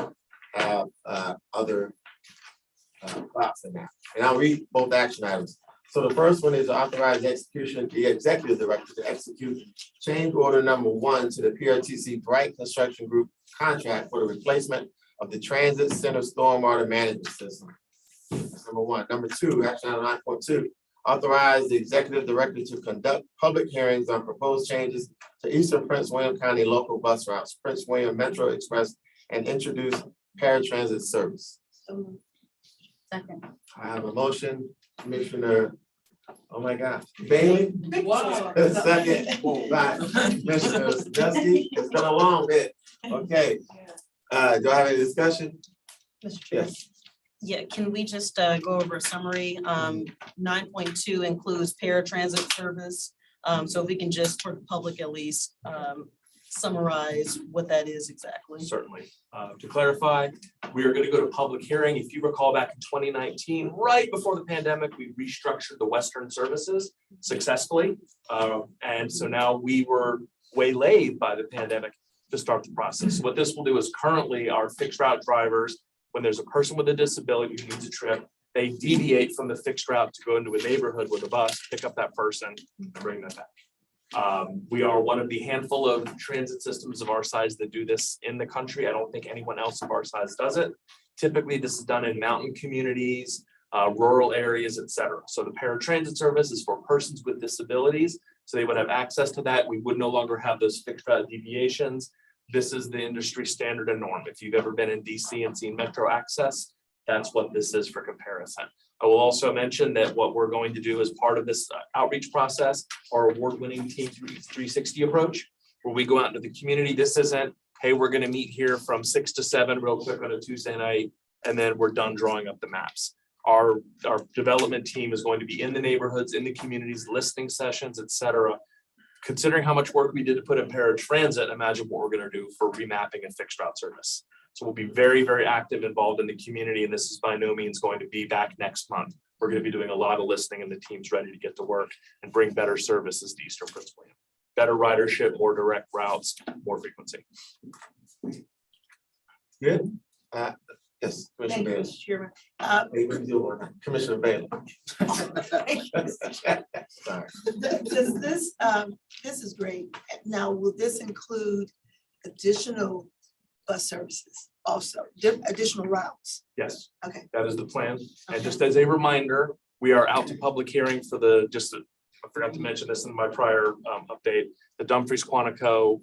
have other thoughts in that. And I'll read both action items. So the first one is authorize execution, the executive director to execute change order number 1 to the PRTC Bright Construction Group contract for the replacement of the Transit Center Stormwater Management System. That's number 1. Number 2, action item 9.2, Authorize the executive director to conduct public hearings on proposed changes to Eastern Prince William County local bus routes, Prince William Metro Express, and introduce paratransit service. Second. I have a motion, Commissioner, oh my God, Bailey. Wow. Second by Commissioner Dusty. It's been a long bit. Okay. Do I have any discussion? Mr. Chair. Yes. Yeah, can we just go over a summary? 9.2 includes paratransit service. So if we can just, for the public at least, summarize what that is exactly. Certainly. To clarify, we are going to go to public hearing. If you recall back in 2019, right before the pandemic, we restructured the Western services successfully. And so now we were waylaid by the pandemic to start the process. So what this will do is currently our fixed route drivers, when there's a person with a disability who needs a trip, they deviate from the fixed route to go into a neighborhood with a bus, pick up that person and bring them back. We are one of the handful of transit systems of our size that do this in the country. I don't think anyone else of our size does it. Typically, this is done in mountain communities, rural areas, et cetera. So the paratransit service is for persons with disabilities. So they would have access to that. We would no longer have those fixed route deviations. This is the industry standard and norm. If you've ever been in DC and seen Metro Access, that's what this is for comparison. I will also mention that what we're going to do as part of this outreach process, our award-winning Team 360 approach, where we go out into the community. This isn't, hey, we're going to meet here from 6 to 7 real quick on a Tuesday night, and then we're done drawing up the maps. Our development team is going to be in the neighborhoods, in the communities, listening sessions, et cetera. Considering how much work we did to put in paratransit, imagine what we're going to do for remapping and fixed route service. So we'll be very, very active, involved in the community, and this is by no means going to be back next month. We're going to be doing a lot of listening, and the team's ready to get to work and bring better services to Eastern Prince William. Better ridership, more direct routes, more frequency. Good. Yes, Thank Commissioner you, Bailey. Mr. Chairman. Hey, what are you doing? Commissioner Bailey. Sorry. Does this, this is great. Now, will this include additional bus services also, additional routes? Yes. Okay. That is the plan. And just as a reminder, we are out to public hearing for the, I forgot to mention this in my prior update, the Dumfries Quantico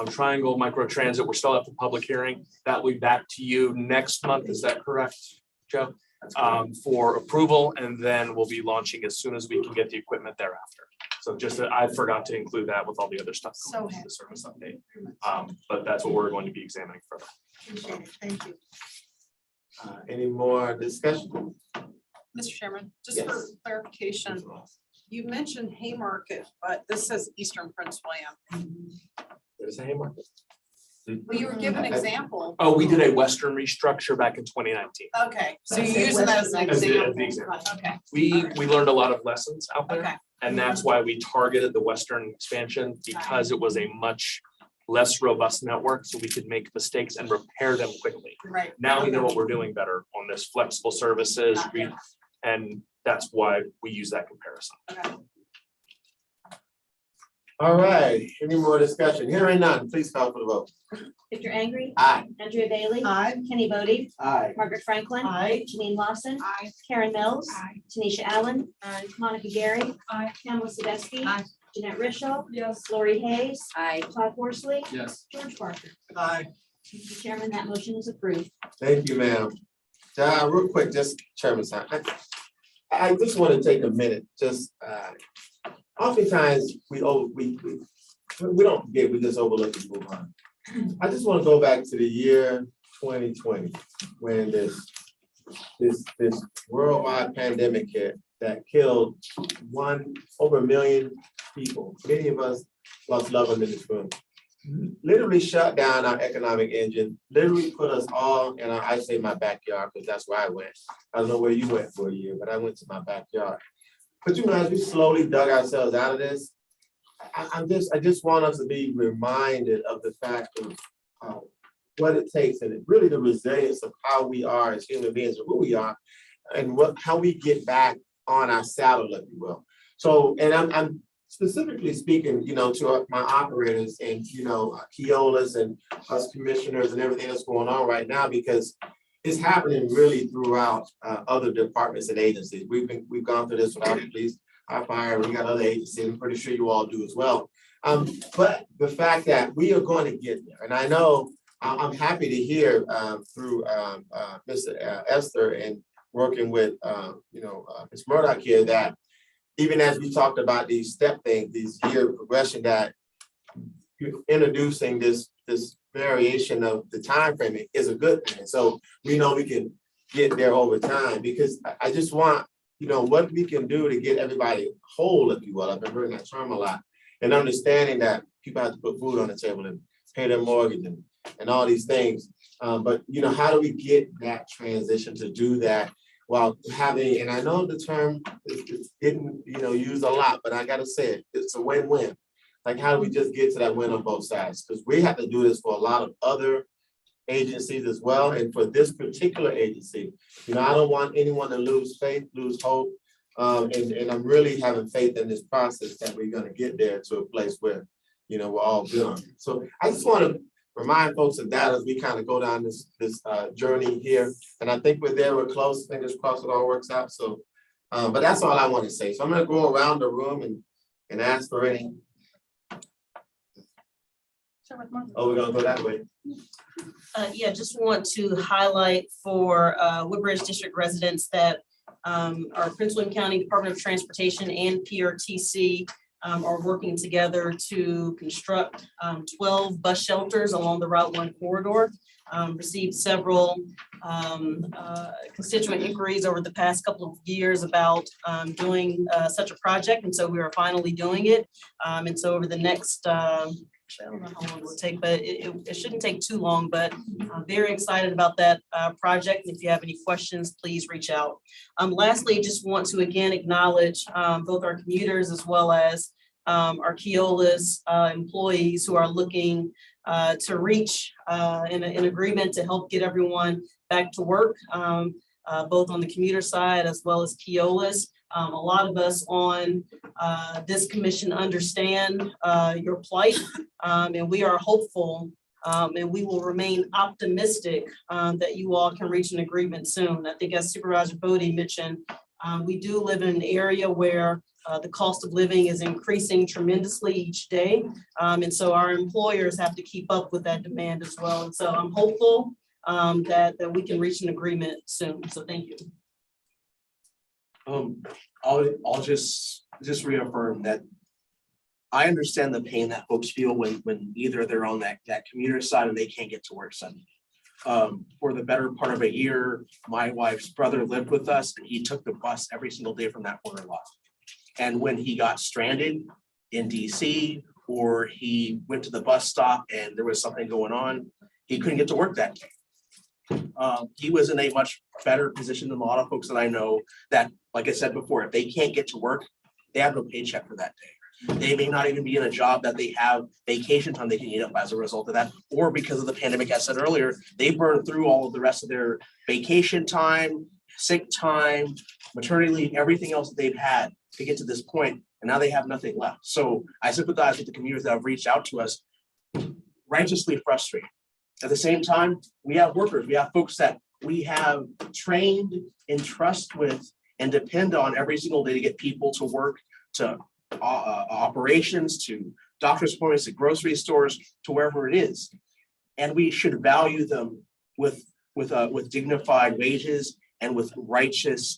Triangle Microtransit. We're still at the public hearing. That will be back to you next month. Is that correct, Joe? For approval, and then we'll be launching as soon as we can get the equipment thereafter. So just that I forgot to include that with all the other stuff. So The service update. But that's what we're going to be examining further. Appreciate it. Thank you. Any more discussion? Mr. Chairman, just for Yes. clarification, you mentioned Haymarket, but this says Eastern Prince William. There's a Haymarket. Well, you were given an example. Oh, we did a Western restructure back in 2019. Okay, so you're using that as an As the example. example. Okay, We learned a lot of lessons out there. okay. And that's why we targeted the Western expansion, because it was a much less robust network, so we could make mistakes and repair them quickly. Right. Now we know what we're doing better on this flexible services, and that's why we use that comparison. Okay. All right, any more discussion? Hearing none, please call for the vote. Victor Angry. Aye. Andrea Bailey. Aye. Kenny Bodie. Aye. Margaret Franklin. Aye. Janine Lawson. Aye. Karen Mills. Aye. Tanisha Allen. Aye. Monica Gary. Aye. Pamela Sadowski. Aye. Jeanette Risho. Yes. Lori Hayes. Aye. Todd Horsley. Yes. George Parker. Aye. Mr. Chairman, that motion is approved. Thank you, ma'am. Real quick, just Chairman, I just want to take a minute, just, oftentimes we don't forget, we just overlook and move on. I just want to go back to the year 2020, when this worldwide pandemic hit that killed over 1 million people. Many of us lost loved ones in this room. Literally shut down our economic engine, literally put us all in I say my backyard, because that's where I went. I don't know where you went for a year, but I went to my backyard. But you know, as we slowly dug ourselves out of this, I just want us to be reminded of the fact of what it takes, and really the resilience of how we are as human beings, or who we are, and how we get back on our saddle, if you will. So, and I'm specifically speaking, you know, to my operators and, you know, Keolis and us commissioners and everything that's going on right now, because it's happening really throughout other departments and agencies. We've gone through this with our police, our fire, we got other agencies. I'm pretty sure you all do as well. But the fact that we are going to get there, and I know I'm happy to hear through Mr. Esther and working with Ms. Murdoch here that even as we talked about these step things, these year progression, that introducing this variation of the time frame is a good thing. So we know we can get there over time, because I just want, what we can do to get everybody whole, if you will. I've been hearing that term a lot, and understanding that people have to put food on the table and pay their mortgage and all these things. But how do we get that transition to do that while having, and I know the term is getting, used a lot, but I gotta say it, it's a win-win. Like, how do we just get to that win on both sides? Because we have to do this for a lot of other agencies as well. And for this particular agency, I don't want anyone to lose faith, lose hope. And I'm really having faith in this process that we're gonna get there to a place where, we're all good on it. So I just want to remind folks of that as we kind of go down this journey here. And I think we're there, we're close, fingers crossed it all works out. So, but that's all I want to say. So I'm gonna go around the room and ask for any. Oh, we're gonna go that way. Yeah, just want to highlight for Woodbridge District residents that our Prince William County Department of Transportation and PRTC are working together to construct 12 bus shelters along the Route 1 corridor. Received several constituent inquiries over the past couple of years about doing such a project, and so we are finally doing it. And so over the next I don't know how long it will take, but it shouldn't take too long, but I'm very excited about that project. And if you have any questions, please reach out. Lastly, just want to again acknowledge both our commuters as well as our Keolis employees who are looking to reach an agreement to help get everyone back to work, both on the commuter side as well as Keolis. A lot of us on this commission understand your plight, and we are hopeful and we will remain optimistic that you all can reach an agreement soon. I think as Supervisor Bodie mentioned, we do live in an area where the cost of living is increasing tremendously each day. And so our employers have to keep up with that demand as well. And so I'm hopeful that we can reach an agreement soon. So thank you. I'll just reaffirm that I understand the pain that folks feel when either they're on that commuter side and they can't get to work Sunday. For the better part of a year, my wife's brother lived with us and he took the bus every single day from that corner lot. And when he got stranded in DC, or he went to the bus stop and there was something going on, he couldn't get to work that day. He was in a much better position than a lot of folks that I know that, like I said before, if they can't get to work, they have no paycheck for that day. They may not even be in a job that they have vacation time they can eat up as a result of that, or because of the pandemic, I said earlier, they burned through all of the rest of their vacation time, sick time, maternity leave, everything else that they've had to get to this point, and now they have nothing left. So I sympathize with the communities that have reached out to us, righteously frustrated. At the same time, we have workers, we have folks that we have trained and trust with and depend on every single day to get people to work, to operations, to doctor's appointments, to grocery stores, to wherever it is. And we should value them with dignified wages and with righteous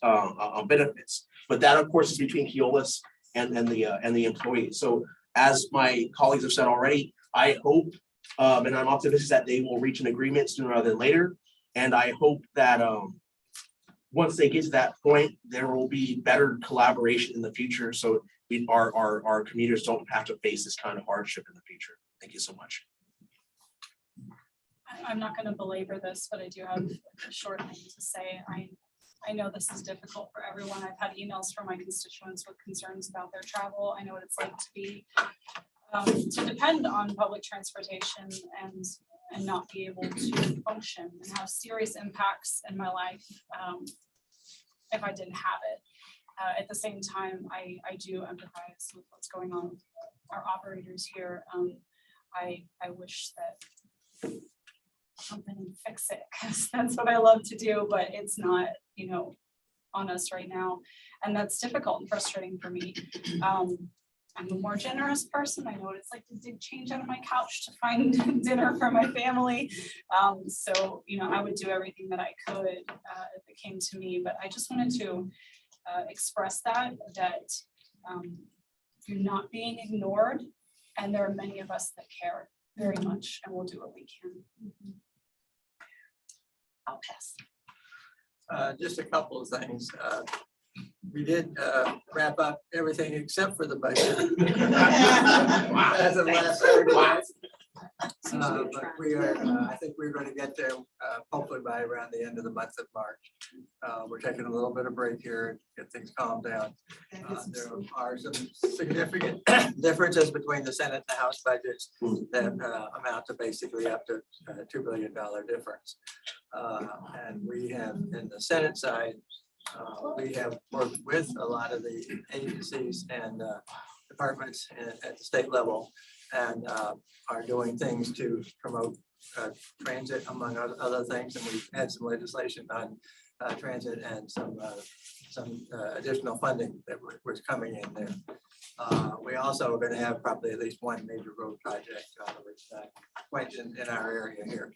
benefits. But that, of course, is between Keolis and the employees. So as my colleagues have said already, I hope and I'm optimistic that they will reach an agreement sooner rather than later. And I hope that once they get to that point, there will be better collaboration in the future. So our commuters don't have to face this kind of hardship in the future. Thank you so much. I'm not going to belabor this, but I do have a short thing to say. I know this is difficult for everyone. I've had emails from my constituents with concerns about their travel. I know what it's like to be to depend on public transportation and not be able to function, and have serious impacts in my life if I didn't have it. At the same time, I do empathize with what's going on with our operators here. I wish that jump in and fix it, because that's what I love to do, but it's not, on us right now. And that's difficult and frustrating for me. I'm a more generous person. I know what it's like to dig change out of my couch to find dinner for my family. So, I would do everything that I could if it came to me, but I just wanted to express that you're not being ignored. And there are many of us that care very much, and we'll do what we can. I'll pass. Just a couple of things. We did wrap up everything except for the budget. As of last Saturday. But we are, I think we're going to get there hopefully by around the end of the month of March. We're taking a little bit of break here, get things calmed down. There are some significant differences between the Senate and the House budgets that amount to basically up to $2 billion difference. And we have in the Senate side, we have worked with a lot of the agencies and departments at the state level and are doing things to promote transit among other things. And we've had some legislation on transit and some additional funding that was coming in there. We also are going to have probably at least one major road project quite in our area here,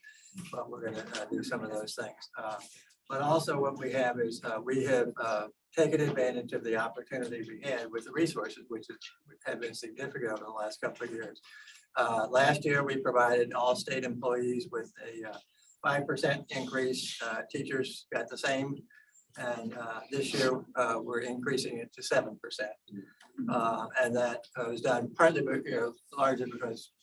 but we're going to do some of those things. But also what we have is we have taken advantage of the opportunity we had with the resources, which have been significant over the last couple of years. Last year, we provided all state employees with a 5% increase. Teachers got the same. And this year, we're increasing it to 7%. And that was done partly, largely because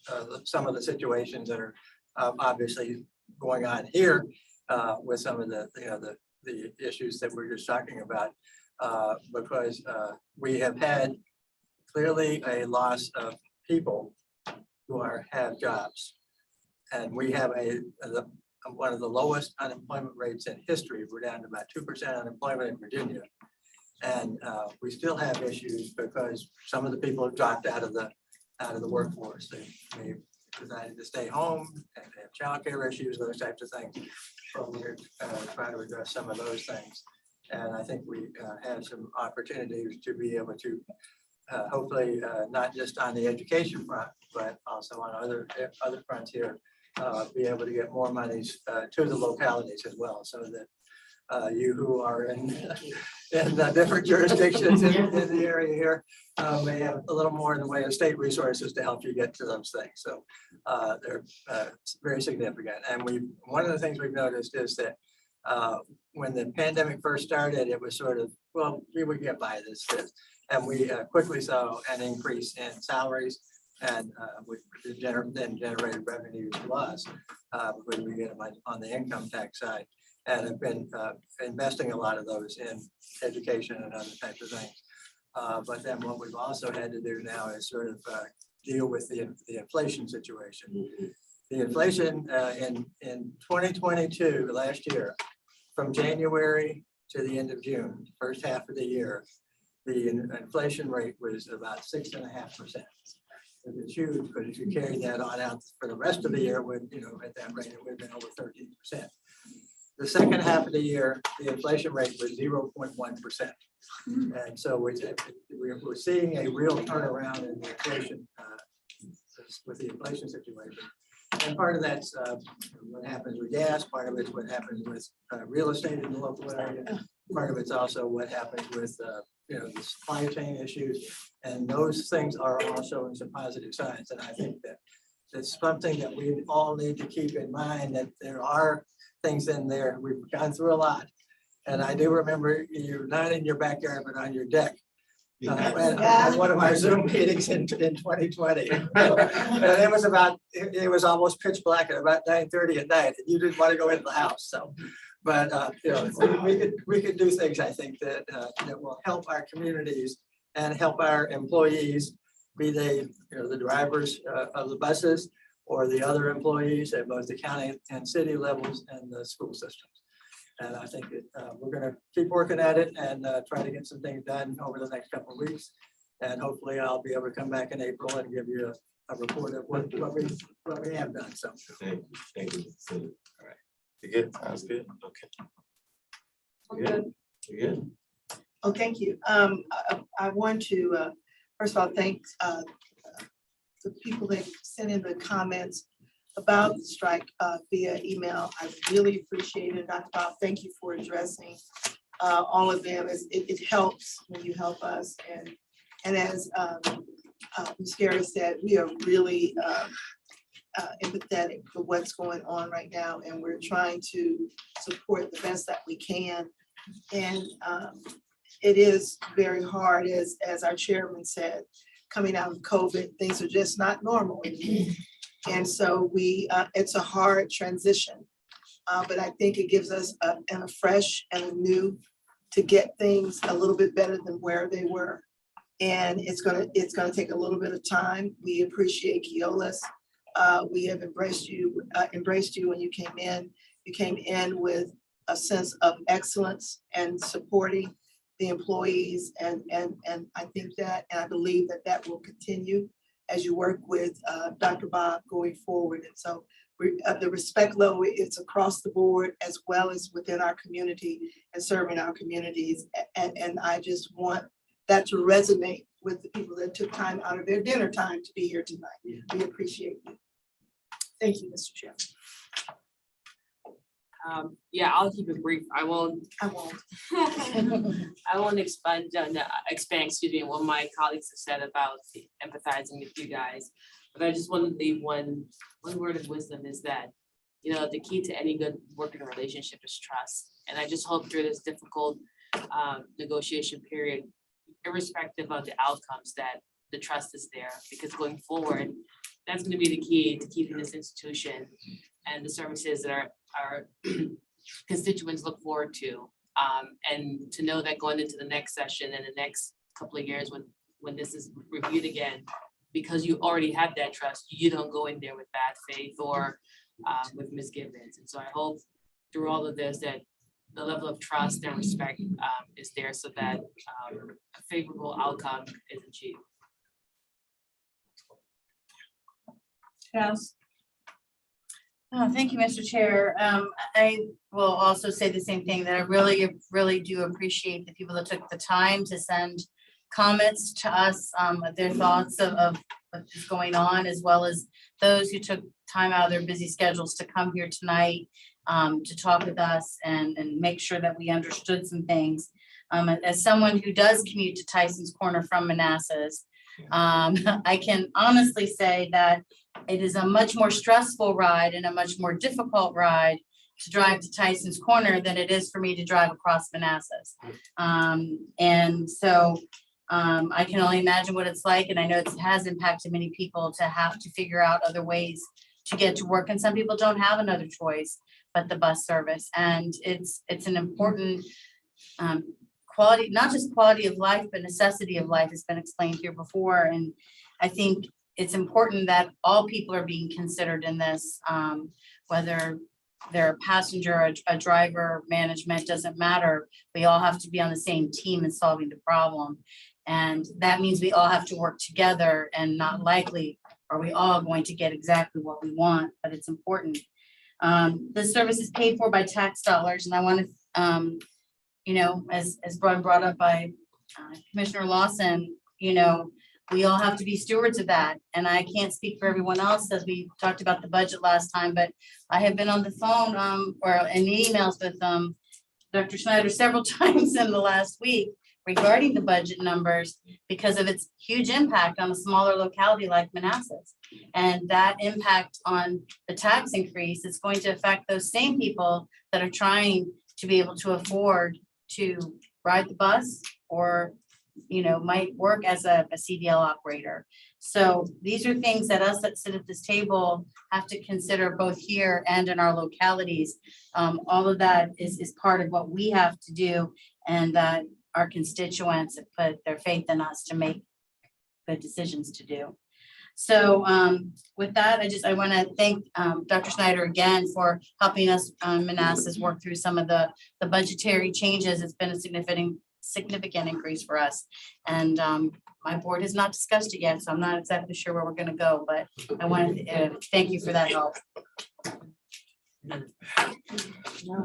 some of the situations that are obviously going on here with some of the issues that we're just talking about, because we have had clearly a loss of people who have jobs. And we have one of the lowest unemployment rates in history. We're down to about 2% unemployment in Virginia. And we still have issues because some of the people have dropped out of the workforce. They decided to stay home and they have childcare issues, those types of things. So we're trying to address some of those things. And I think we have some opportunities to be able to hopefully not just on the education front, but also on other fronts here, be able to get more monies to the localities as well, so that you who are in different jurisdictions in the area here may have a little more in the way of state resources to help you get to those things. So they're very significant. And one of the things we've noticed is that when the pandemic first started, it was sort of, well, we would get by this. And we quickly saw an increase in salaries and which then generated revenues to us when we get them on the income tax side. And have been investing a lot of those in education and other types of things. But then what we've also had to do now is sort of deal with the inflation situation. The inflation in 2022, last year, from January to the end of June, first half of the year, the inflation rate was about 6.5%. It's huge, because if you carry that on out for the rest of the year, at that rate, it would have been over 13%. The second half of the year, the inflation rate was 0.1%. And so we're seeing a real turnaround in the inflation with the inflation situation. And part of that's what happens with gas, part of it's what happens with real estate in the local area. Part of it's also what happens with the supply chain issues. And those things are all showing some positive signs. And I think that it's something that we all need to keep in mind, that there are things in there. We've gone through a lot. And I do remember you're not in your backyard, but on your deck. At one of our Zoom meetings in 2020. And it was almost pitch black at about 9:30 at night. And you didn't want to go into the house. So, but we could do things, I think, that will help our communities and help our employees, be they the drivers of the buses or the other employees at both the county and city levels and the school systems. And I think we're going to keep working at it and try to get some things done over the next couple of weeks. And hopefully I'll be able to come back in April and give you a report of what we have done, so. Thank you. All right. You good? Sounds good. Okay. You good? You good? Oh, thank you. I want to, first of all, thank the people that sent in the comments about the strike via email. I really appreciate it. Dr. Bob, thank you for addressing all of them. It helps when you help us. And as Ms. Gary said, we are really empathetic for what's going on right now, and we're trying to support the best that we can. And it is very hard, as our chairman said, coming out of COVID, things are just not normal anymore. And so it's a hard transition, but I think it gives us a fresh and a new to get things a little bit better than where they were. And it's gonna take a little bit of time. We appreciate Keolis. We have embraced you when you came in. You came in with a sense of excellence and supporting the employees, and I think that, and I believe that will continue as you work with Dr. Bob going forward. And so the respect level, it's across the board as well as within our community and serving our communities. And I just want that to resonate with the people that took time out of their dinner time to be here tonight. We appreciate you. Thank you, Mr. Chair. Yeah, I'll keep it brief. I won't expand on excuse me, what my colleagues have said about empathizing with you guys. But I just want to leave one word of wisdom is that, you know, the key to any good working relationship is trust. And I just hope through this difficult negotiation period, irrespective of the outcomes, that the trust is there, because going forward, that's going to be the key to keeping this institution and the services that our constituents look forward to. And to know that going into the next session and the next couple of years when this is reviewed again, because you already have that trust, you don't go in there with bad faith or with misgivings. And so I hope through all of this that the level of trust and respect is there so that a favorable outcome is achieved. Yes. Thank you, Mr. Chair. I will also say the same thing, that I really do appreciate the people that took the time to send comments to us, their thoughts of what's going on, as well as those who took time out of their busy schedules to come here tonight to talk with us and make sure that we understood some things. As someone who does commute to Tyson's Corner from Manassas, I can honestly say that it is a much more stressful ride and a much more difficult ride to drive to Tyson's Corner than it is for me to drive across Manassas. And so I can only imagine what it's like, and I know it has impacted many people to have to figure out other ways to get to work, and some people don't have another choice but the bus service. And it's an important quality, not just quality of life, but necessity of life has been explained here before. And I think it's important that all people are being considered in this, whether they're a passenger, a driver, management, doesn't matter. We all have to be on the same team in solving the problem. And that means we all have to work together, and not likely are we all going to get exactly what we want, but it's important. This service is paid for by tax dollars, and I want to, you know, as brought up by Commissioner Lawson, you know, we all have to be stewards of that. And I can't speak for everyone else, as we talked about the budget last time, but I have been on the phone or in emails with Dr. Schneider several times in the last week regarding the budget numbers, because of its huge impact on a smaller locality like Manassas. And that impact on the tax increase is going to affect those same people that are trying to be able to afford to ride the bus, or, you know, might work as a CDL operator. So these are things that us that sit at this table have to consider, both here and in our localities. All of that is part of what we have to do, and that our constituents have put their faith in us to make good decisions to do. So with that, I want to thank Dr. Schneider again for helping us Manassas work through some of the budgetary changes. It's been a significant increase for us. And my board has not discussed it yet, so I'm not exactly sure where we're gonna go, but I want to thank you for that help. All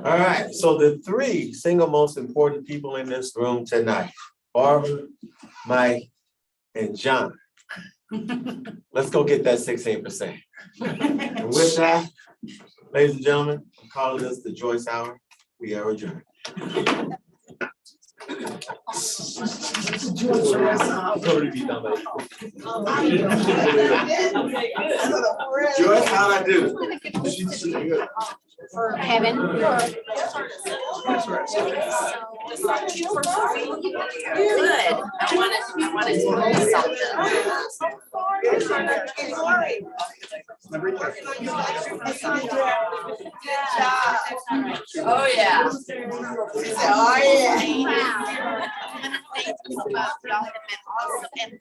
right, so the three single most important people in this room tonight, Barbara, Mike, and John. Let's go get that 16%. And with that, ladies and gentlemen, I'm calling this the Joyce Hour. We are adjourned. Joyce, how'd I do? For Kevin. Good. I wanted to do something. Oh, yeah. Oh, yeah. Thank you so much. Y'all have been awesome. And